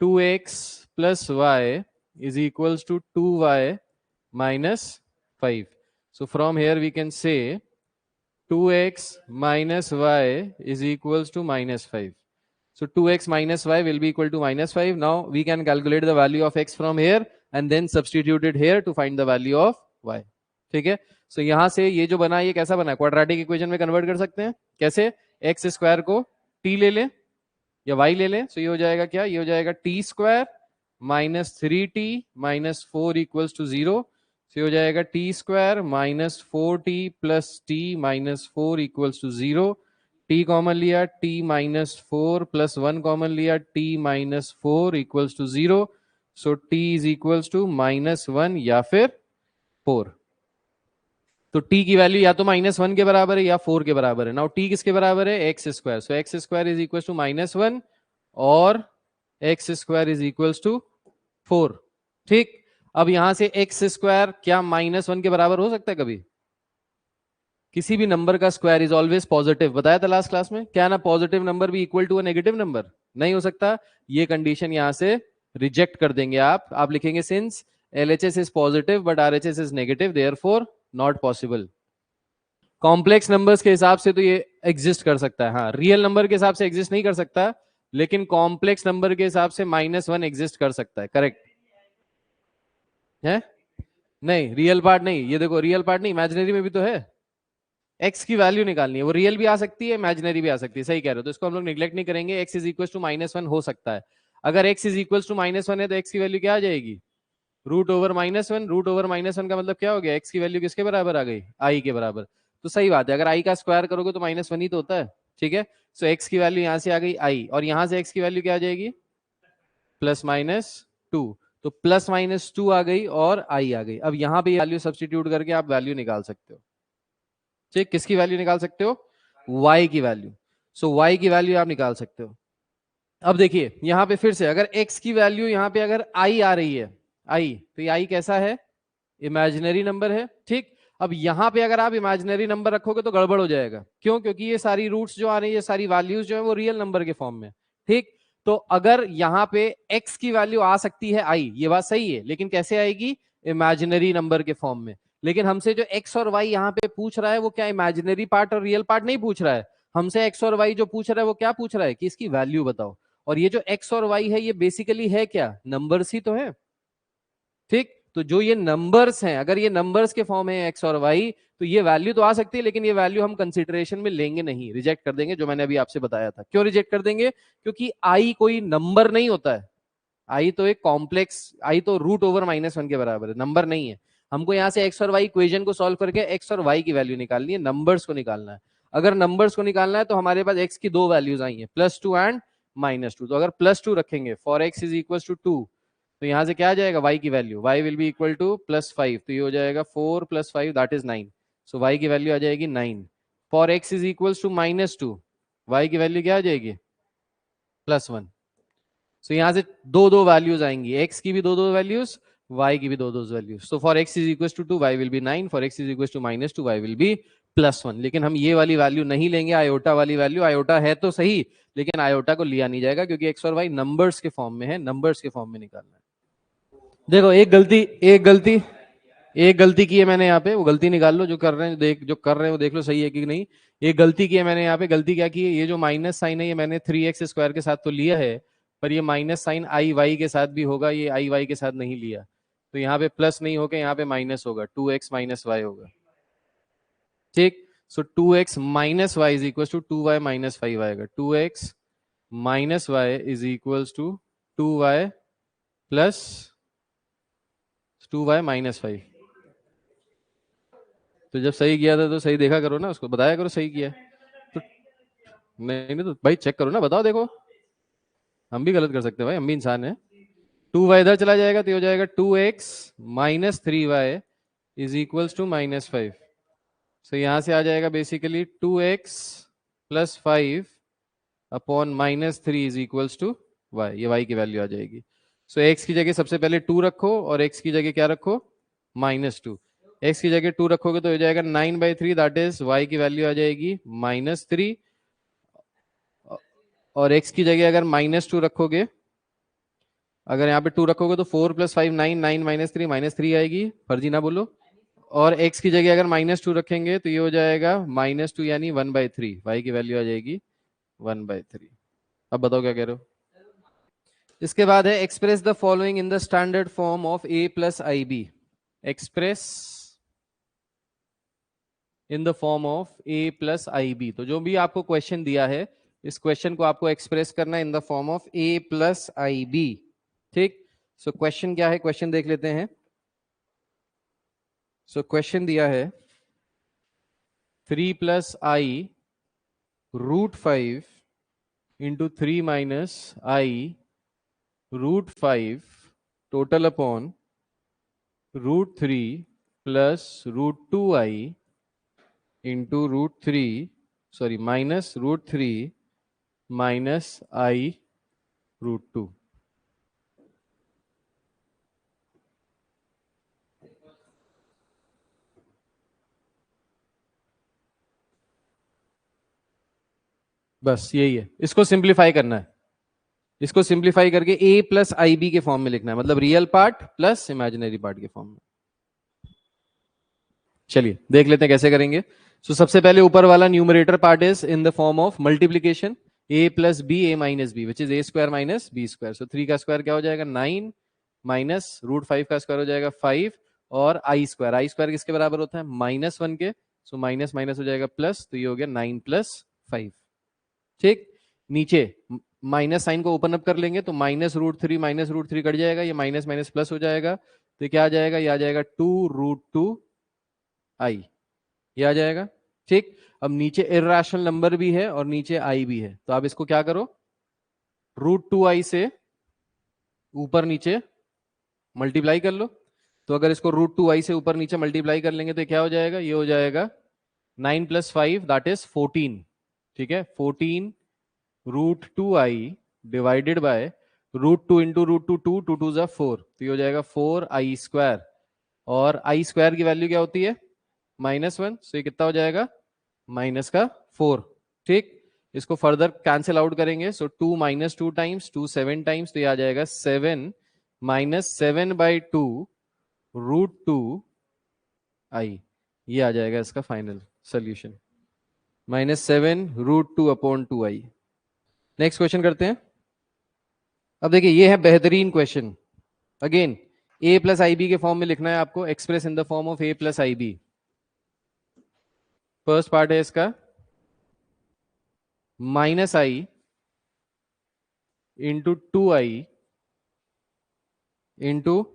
2x plus y is equals to 2y minus 5. So from here we can say 2x minus y is equals to minus 5. So 2x minus y will be equal to minus 5. Now we can calculate the value of x from here and then substitute it here to find the value of y. ठीक है. सो यहां से ये जो बना, ये कैसा बना, क्वाड्रेटिक इक्वेशन में कन्वर्ट कर सकते हैं. कैसे, x² को t ले लें या y ले लें. सो ये हो जाएगा क्या, ये हो जाएगा t² minus 3t minus 4 equals to 0. So हो जाएगा t² minus 4t plus t minus 4 equals to 0. t common लिया, t माइनस 4 प्लस 1 कॉमन लिया, t minus 4 equals to 0. So t is equals to -1 या फिर 4. तो t की value या तो -1 के बराबर है या 4 के बराबर है. नाउ t किसके बराबर है, x². So x² is equal to -1 और x² इज इक्वल टू 4. ठीक. अब यहां से x² क्या -1 के बराबर हो सकता है कभी. किसी भी नंबर का स्क्वायर इज ऑलवेज पॉजिटिव. बताया था लास्ट क्लास में. क्या ना पॉजिटिव नंबर भी equal to a negative number नहीं हो सकता. ये कंडीशन यहां से रिजेक्ट कर देंगे आप लिखेंगे since LHS is positive but RHS is negative, therefore not possible. Complex numbers के हिसाब से तो ये एग्जिस्ट कर सकता है. हाँ, रियल नंबर के हिसाब से एग्जिस्ट नहीं कर सकता, लेकिन कॉम्प्लेक्स नंबर के हिसाब से -1 एग्जिस्ट कर सकता है. करेक्ट है. नहीं, रियल पार्ट नहीं. ये देखो, रियल पार्ट नहीं, इमेजिनरी में भी तो है. x की वैल्यू निकालनी है, वो रियल भी आ सकती है, इमेजिनरी भी आ सकती है. सही कह रहे हो. तो इसको हम लोग निगलेक्ट नहीं करेंगे. x इज इक्वल टू -1 हो सकता है. अगर x इज इक्वल टू -1 है तो x की वैल्यू क्या आ जाएगी, √(-1). √(-1) का मतलब क्या हो गया, x की वैल्यू किसके बराबर आ गई, i के बराबर. तो सही बात है, अगर i का स्क्वायर करोगे तो -1 ही तो होता है. ठीक है. सो x की वैल्यू यहां से आ गई i और यहां से x की वैल्यू क्या आ जाएगी, +-2. तो +-2 आ गई और i आ गई. अब यहां पे वैल्यू सब्स्टिट्यूट करके आप वैल्यू निकाल सकते हो. ठीक. किसकी वैल्यू निकाल सकते हो, y की वैल्यू. सो y की वैल्यू आप निकाल सकते हो. अब देखिए यहां पे फिर से अगर x की वैल्यू यहां पे अगर i आ रही है, i, तो ये i कैसा है, इमेजिनरी नंबर है. ठीक. अब यहां पे अगर आप इमेजिनरी नंबर रखोगे तो गड़बड़ हो जाएगा. क्यों, क्योंकि ये सारी रूट्स जो आ रही है, सारी वैल्यूज जो है वो रियल नंबर के फॉर्म में. ठीक. तो अगर यहां पे x की वैल्यू आ सकती है i, ये बात सही है, लेकिन कैसे आएगी, इमेजिनरी नंबर के फॉर्म में. लेकिन हमसे जो x और y यहाँ पे पूछ रहा है वो क्या इमेजिनरी पार्ट और रियल पार्ट नहीं पूछ रहा है. हमसे x और y जो पूछ रहा है वो क्या पूछ रहा है कि इसकी वैल्यू बताओ. और ये जो x और y है ये बेसिकली है क्या, नंबर्स ही तो है. ठीक. तो जो ये नंबर्स हैं, अगर ये नंबर्स के फॉर्म है एक्स और वाई, तो ये वैल्यू तो आ सकती है, लेकिन ये वैल्यू हम कंसिडरेशन में लेंगे नहीं, रिजेक्ट कर देंगे, जो मैंने अभी आपसे बताया था। क्यों रिजेक्ट कर देंगे? क्योंकि आई कोई नंबर नहीं होता है। आई तो एक कॉम्प्लेक्स, आई तो √/-1 के बराबर है, नंबर नहीं है। हमको यहाँ से एक्स और वाई इक्वेशन को सॉल्व करके एक्स और वाई की वैल्यू निकालनी है, नंबर्स को निकालना है। अगर नंबर्स को निकालना है तो हमारे पास एक्स की दो वैल्यूज आई हैं, +2 एंड -2। तो अगर +2 रखेंगे, for x is equal to 2, तो यहाँ से क्या आ जाएगा y की वैल्यू, y will be equal to +5, तो ये हो जाएगा 4 + 5 दैट इज 9। सो y की वैल्यू आ जाएगी 9। For x is equal to -2, y की वैल्यू क्या आ जाएगी? +1। सो यहाँ से दो दो वैल्यूज आएंगी, x की भी दो दो वैल्यूज, y की भी दो दो values. So for x is equal to 2 y will be 9, for x is equal to -2 y will be +1। लेकिन हम ये वाली वैल्यू नहीं लेंगे, आयोटा वाली वैल्यू। आयोटा है तो सही, लेकिन आयोटा को लिया नहीं जाएगा, क्योंकि x और y नंबर्स के फॉर्म में है, नंबर्स के फॉर्म में निकालना है। देखो एक गलती की है मैंने यहाँ पे, वो गलती निकाल लो, जो कर रहे हैं जो कर रहे हैं वो देख लो सही है कि नहीं। एक गलती की है मैंने यहाँ पे। गलती क्या की है? ये जो माइनस साइन है, ये मैंने 3x² के साथ तो लिया है, पर ये माइनस साइन आई वाई के साथ भी होगा, ये आई वाई के साथ नहीं लिया। तो यहाँ पे प्लस नहीं होगा, यहाँ पे माइनस होगा, 2x - y होगा। ठीक। So 2x - y is equal to 2y - 5 आएगा। 2x - y is equal to 2y plus 2y - 5। तो जब सही किया था तो सही देखा करो ना, उसको बताया करो सही किया। तो नहीं तो भाई चेक करो ना, बताओ देखो। हम भी गलत कर सकते हैं भाई, हम भी इंसान हैं। 2y इधर चला जाएगा तो हो जाएगा 2x - 3y is equals to -5। सो यहां से आ जाएगा basically 2x + 5 upon -3 is equals to y। ये y की वैल्यू आ जाएगी। सो x की जगह सबसे पहले 2 रखो, और x की जगह क्या रखो? -2। x की जगह 2 रखोगे तो हो जाएगा 9/3, दैट इज y की वैल्यू आ जाएगी -3। और x की जगह अगर -2 रखोगे, अगर यहाँ पे 2 रखोगे तो 4 + 5 9, 9 - 3 -3 आएगी, फर्जी ना बोलो। और x की जगह अगर -2 रखेंगे तो ये हो जाएगा -2 यानी 1/3, y की वैल्यू आ जाएगी 1/3। अब बताओ क्या कह रहे हो? इसके बाद है express the following in the standard form of a + ib। Express in the form of a + ib। तो जो भी आपको क्वेश्चन दिया है, इस क्वेश्चन को आपको एक्सप्रेस करना इन the form of a + ib। ठीक। सो क्वेश्चन क्या है, क्वेश्चन देख लेते हैं। सो क्वेश्चन दिया है 3 + i √5 into 3 - i √5 total upon √3 plus √2i into √3, sorry, minus √3 minus i √2। बस यही है, इसको सिंप्लीफाई करना है। इसको सिंप्लीफाई करके a + ib के फॉर्म में लिखना है, मतलब real part plus imaginary part के फॉर्म में। चलिए देख लेते हैं कैसे करेंगे। सो सबसे पहले ऊपर वाला numerator part is in the form of multiplication, a + b a - b which is a² - b²। सो 3 का स्क्वायर क्या हो जाएगा? 9 माइनस √5 का स्क्वायर हो जाएगा 5, और आई स्क्वायर किसके बराबर होता है? -1 के। सो माइनस माइनस हो जाएगा प्लस, तो ये हो गया 9 + 5। ठीक। नीचे माइनस साइन को ओपन अप कर लेंगे तो -√3 कट जाएगा, ये माइनस माइनस प्लस हो जाएगा, तो क्या आ जाएगा? ये आ जाएगा 2√2i, ये आ जाएगा। ठीक। अब नीचे इर्रेशनल नंबर भी है और नीचे i भी है, तो आप इसको क्या करो, √2i से ऊपर नीचे मल्टीप्लाई कर लो। तो अगर इसको √2i से ऊपर नीचे मल्टीप्लाई कर लेंगे तो क्या हो जाएगा? ये हो जाएगा 9 + 5 दैट इज 14। ठीक है, 14 √2i डिवाइडेड बाय √2 इंटू √2 2, 2 2 = 4, तो ये हो जाएगा 4i²। और i² की वैल्यू क्या होती है? -1, सो ये कितना हो जाएगा? -4। ठीक। इसको फर्दर कैंसिल आउट करेंगे, सो 2 - 2 टाइम्स 2 7 टाइम्स, तो ये आ जाएगा 7 - 7/2 √2i। ये आ जाएगा इसका final solution, -7 √2/2i। Next question करते हैं। अब देखिए ये है बेहतरीन question. Again a plus I B के फॉर्म में लिखना है आपको, express in the form of a plus I b. First part है इसका minus i into 2i into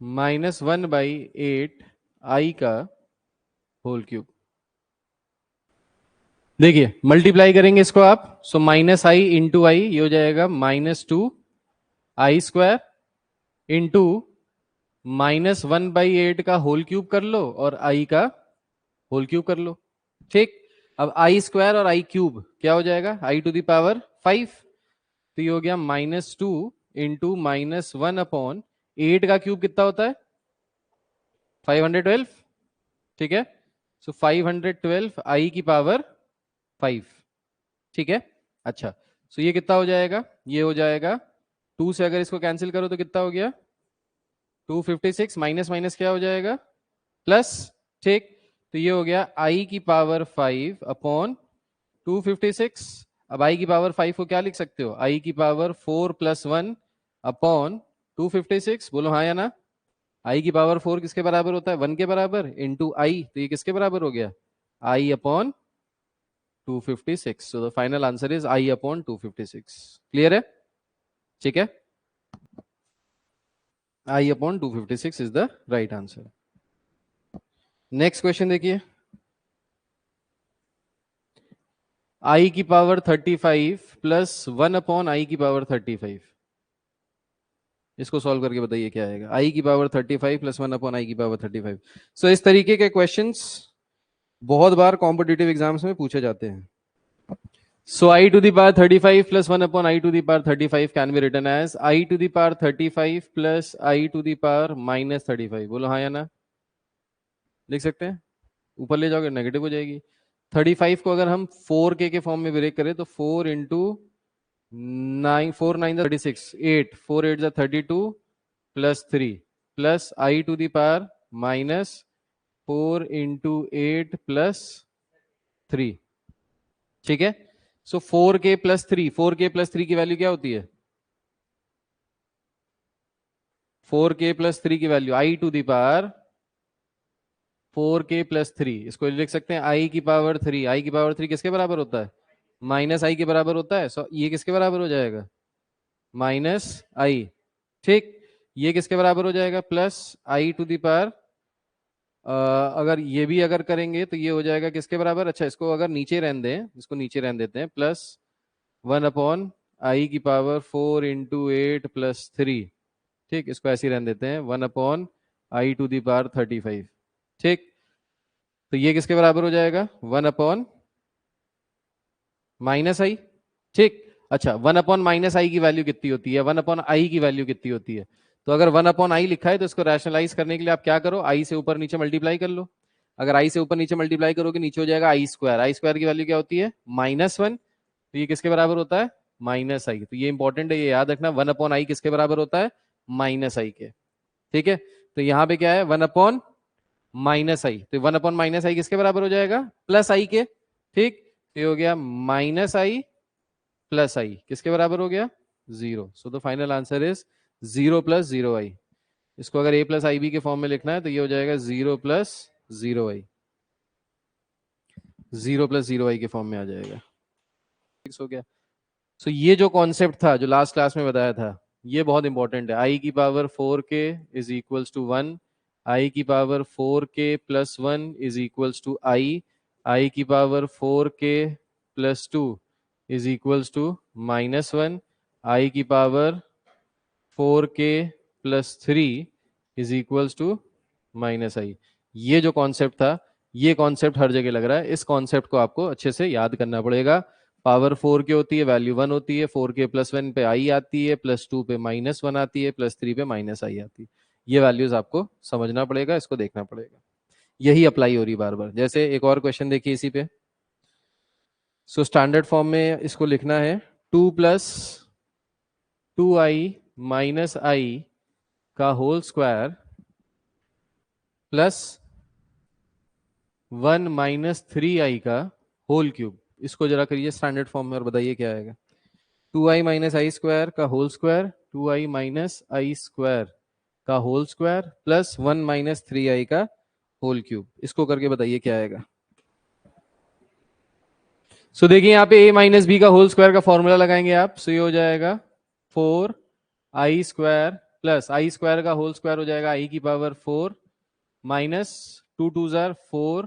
-1/8 i का होल क्यूब। देखिए मल्टीप्लाई करेंगे इसको आप, सो -i इंटू आई, ये हो जाएगा -2i² इंटू -1/8 का होल क्यूब कर लो और i का होल क्यूब कर लो। ठीक, अब i² और i क्यूब क्या हो जाएगा, i⁵ तो ये हो गया -2 इंटू -1/8 का क्यूब कितना होता है 512। ठीक है, सो 512 i⁵ ठीक है। अच्छा, सो ये कितना हो जाएगा, ये हो जाएगा 2 से अगर इसको कैंसिल करो तो कितना हो गया 256, माइनस माइनस क्या हो जाएगा प्लस। ठीक, तो ये हो गया i⁵ 5/256। अब i⁵ को क्या लिख सकते हो, i⁴ + 1/256। बोलो हाँ या ना। i⁴ किसके बराबर होता है 1 के बराबर इंटू आई, तो ये किसके बराबर हो गया i/256। So the final answer is i/256। Clear है, ठीक है, i/256 is the right answer. Next question देखिए, i⁵35 + 1/i⁵35। इसको सॉल्व करके बताइए क्या आएगा, i⁵35 + 1/i⁵35। सो इस तरीके के क्वेश्चंस बहुत बार कॉम्पिटिटिव एग्जाम्स में पूछे जाते हैं। So i⁵35 + 1/i⁵35 can be written as i⁵35 + i⁻⁻35। बोलो हाँ या ना, लिख सकते हैं, ऊपर ले जाओगे नेगेटिव हो जाएगी। 35 को अगर हम 4k के फॉर्म में ब्रेक करें तो 4 into 9, 4 9 36, 8 4 8 32 plus 3 plus i⁻⁻4 into 8 plus 3। ठीक है, सो 4k + 3, 4k + 3 की वैल्यू क्या होती है 4k + 3 की वैल्यू i⁴4k + 3। इसको लिख सकते हैं i⁵3। i⁵3 किसके बराबर होता है -i के बराबर होता है। सो ये किसके बराबर हो जाएगा -i। ठीक, ये किसके बराबर हो जाएगा +i⁴ अगर ये भी अगर करेंगे तो ये हो जाएगा किसके बराबर। अच्छा, इसको अगर नीचे रहने दें, इसको नीचे रहने देते हैं, +1/i⁴ इंटू 8 + 3। ठीक, इसको ऐसे ही रहने देते हैं 1/i⁵35। ठीक, तो ये किसके बराबर हो जाएगा 1/-i। ठीक, अच्छा 1/-i की वैल्यू कितनी होती है, 1/i की वैल्यू कितनी होती है। तो अगर 1/i लिखा है तो इसको रैशनलाइज करने के लिए आप क्या करो, i से ऊपर नीचे मल्टीप्लाई कर लो। अगर i से ऊपर नीचे मल्टीप्लाई करोगे नीचे हो जाएगा i² की वैल्यू क्या होती है -1। तो ये किसके बराबर होता है -i। तो ये इंपॉर्टेंट है, ये याद रखना, 1/i किसके बराबर होता है -i के। ठीक है, तो यहाँ पे क्या है 1/-i, तो 1/-i किसके बराबर हो जाएगा +i के। ठीक, तो ये हो गया -i + i किसके बराबर हो गया 0। सो the final answer is 0 + 0i। इसको अगर a + ib के फॉर्म में लिखना है तो ये हो जाएगा 0 + 0i, 0 + 0i के फॉर्म में आ जाएगा। फिक्स हो गया। सो ये जो कॉन्सेप्ट था जो लास्ट क्लास में बताया था, ये बहुत इंपॉर्टेंट है। i⁴k is equals to 1, i⁴k + 1 is equals to i, i⁴k + 2 is equals to -1, i⁴k + 3 is equals to -i। ये जो कॉन्सेप्ट था, ये कॉन्सेप्ट हर जगह लग रहा है, इस कॉन्सेप्ट को आपको अच्छे से याद करना पड़ेगा। पावर 4k होती है, वैल्यू 1 होती है, 4k + 1 पे i आती है, +2 पे -1 आती है, +3 पे -i आती है। ये वैल्यूज आपको समझना पड़ेगा, इसको देखना पड़ेगा, यही अप्लाई हो रही बार बार। जैसे एक और क्वेश्चन देखिए इसी पे। सो स्टैंडर्ड फॉर्म में इसको लिखना है 2 + 2i - i का होल स्क्वायर प्लस 1 - 3i का होल क्यूब। इसको जरा करिए स्टैंडर्ड फॉर्म में और बताइए क्या आएगा। 2i - i² का होल स्क्वायर, 2i - i² का whole square plus 1 minus 3i का होल क्यूब। इसको करके बताइए क्या आएगा। सो देखिए यहाँ पे a माइनस बी का होल स्क्वायर का फॉर्मूला लगाएंगे आप। सो ये हो जाएगा 4i square plus I square का होल स्क्वायर हो जाएगा i की power 4 minus 2 2 4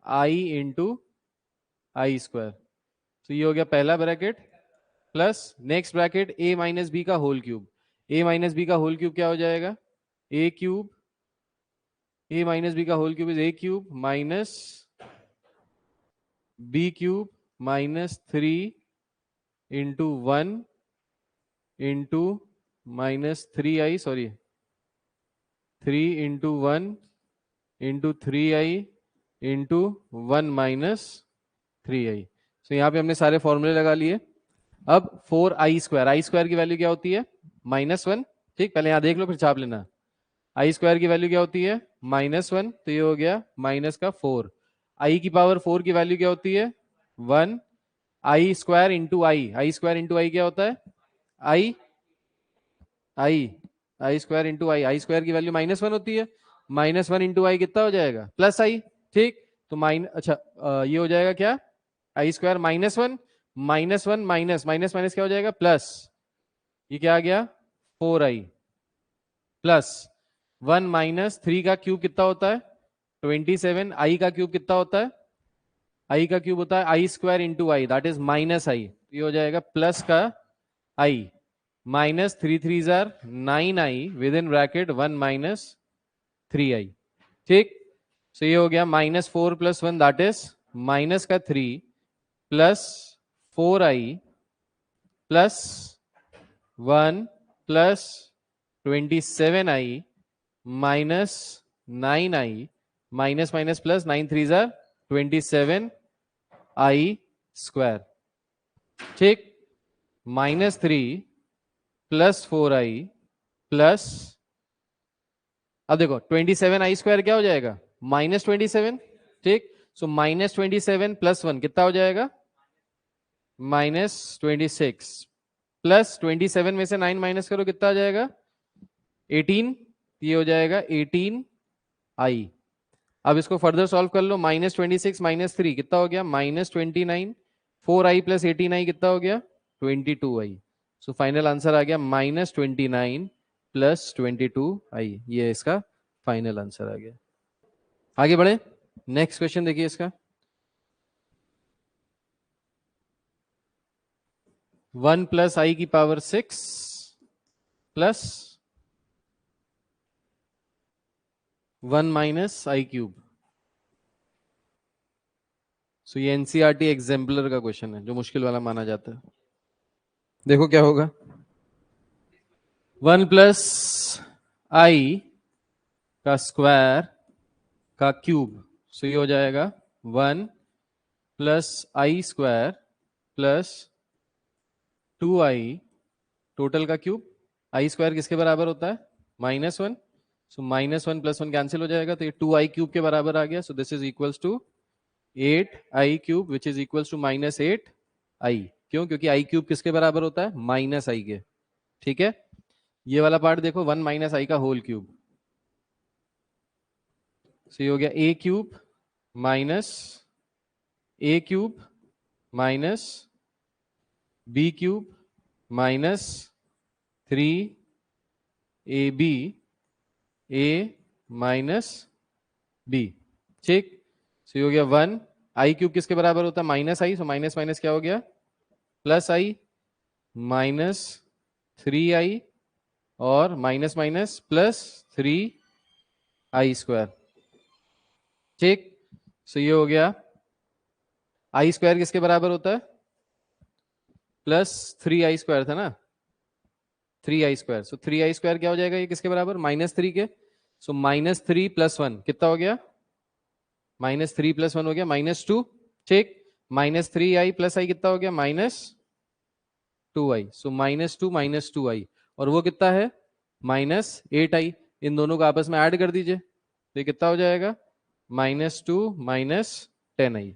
i into I square. तो ये हो गया पहला bracket plus next bracket a minus B का whole cube. a minus B का होल क्यूब क्या हो जाएगा, a cube, a minus B का whole cube is a cube minus b cube minus 3 into 1 into minus 3i, sorry 3 into 1 into 3i into 1 minus 3i। तो यहाँ पे हमने सारे फॉर्मूले लगा लिए। अब 4i स्क्वायर की वैल्यू क्या होती है, -1। ठीक, पहले यहाँ देख लो फिर छाप लेना। आई स्क्वायर की वैल्यू क्या होती है, -1, तो ये हो गया माइनस का 4। आई की पावर 4 की वैल्यू क्या होती है 1। आई square into I square into आई क्या होता है, आई आई आई स्क्वायर इंटू आई स्क्वायर की वैल्यू -1 होती है। -1 इंटू आई कितना हो जाएगा, प्लस आई। ठीक, तो अच्छा ये हो जाएगा क्या, आई स्क्वायर -1 -1 माइनस माइनस माइनस क्या हो जाएगा प्लस, ये क्या आ गया 4i प्लस 1 माइनस 3 का क्यूब कितना होता है 27। आई का क्यूब कितना होता है, आई का क्यूब होता है I square into I, that is minus I. ये हो जाएगा प्लस का आई माइनस 3 3 जार 9i with in bracket 1 minus 3i। ठीक, सो ये हो गया -4 प्लस 1 दैट इज माइनस का 3 plus 4i plus 1 plus 27i minus 9i minus minus plus 9 3 jar 27i square. ठीक, -3 प्लस 4i प्लस, अब देखो 27i स्क्वायर क्या हो जाएगा -27। ठीक, सो -27 प्लस 1 कितना हो जाएगा -26 प्लस 27 में से 9 माइनस करो कितना आ जाएगा 18, ये हो जाएगा 18i। अब इसको फर्दर सॉल्व कर लो, -26 माइनस 3 कितना हो गया -29, 4i प्लस 18i कितना हो गया 22i। सो फाइनल आंसर आ गया -29 प्लस 22i। ये इसका फाइनल आंसर आ गया। आगे बढ़े, नेक्स्ट क्वेश्चन देखिए इसका। 1 प्लस आई की पावर 6 प्लस 1 माइनस आई क्यूब। सो ये एनसीईआरटी एग्जाम्पलर का क्वेश्चन है जो मुश्किल वाला माना जाता है। देखो क्या होगा, 1 प्लस आई का स्क्वायर का क्यूब। सो ये हो जाएगा 1 plus I square plus 2i total का क्यूब। आई स्क्वायर किसके बराबर होता है -1, सो -1 प्लस 1 कैंसिल हो जाएगा, तो ये 2i क्यूब के बराबर आ गया। So this is equals to 8i cube which is equals to -8i। क्यों, क्योंकि i क्यूब किसके बराबर होता है -i के। ठीक है, ये वाला पार्ट देखो 1 माइनस आई का होल क्यूब। सो ये हो गया a cube minus a cube minus b cube minus 3ab a minus b। ठीक, सो ये हो गया 1, आई क्यूब किसके बराबर होता है -i, सो माइनस माइनस क्या हो गया प्लस आई माइनस 3i और minus minus plus 3i square. ठीक, सो ये हो गया आई स्क्वायर किसके बराबर होता है प्लस 3i स्क्वायर था ना, 3i स्क्वायर। सो 3i स्क्वायर क्या हो जाएगा, ये किसके बराबर -3 के। सो -3 प्लस 1 कितना हो गया -3 प्लस 1 हो गया -2। ठीक, -3i प्लस i कितना हो गया -2i। सो -2 और वो कितना है -8i। इन दोनों को आपस में ऐड कर दीजिए तो ये कितना हो जाएगा -2 -10i।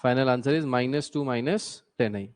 Final answer is -2 -10i।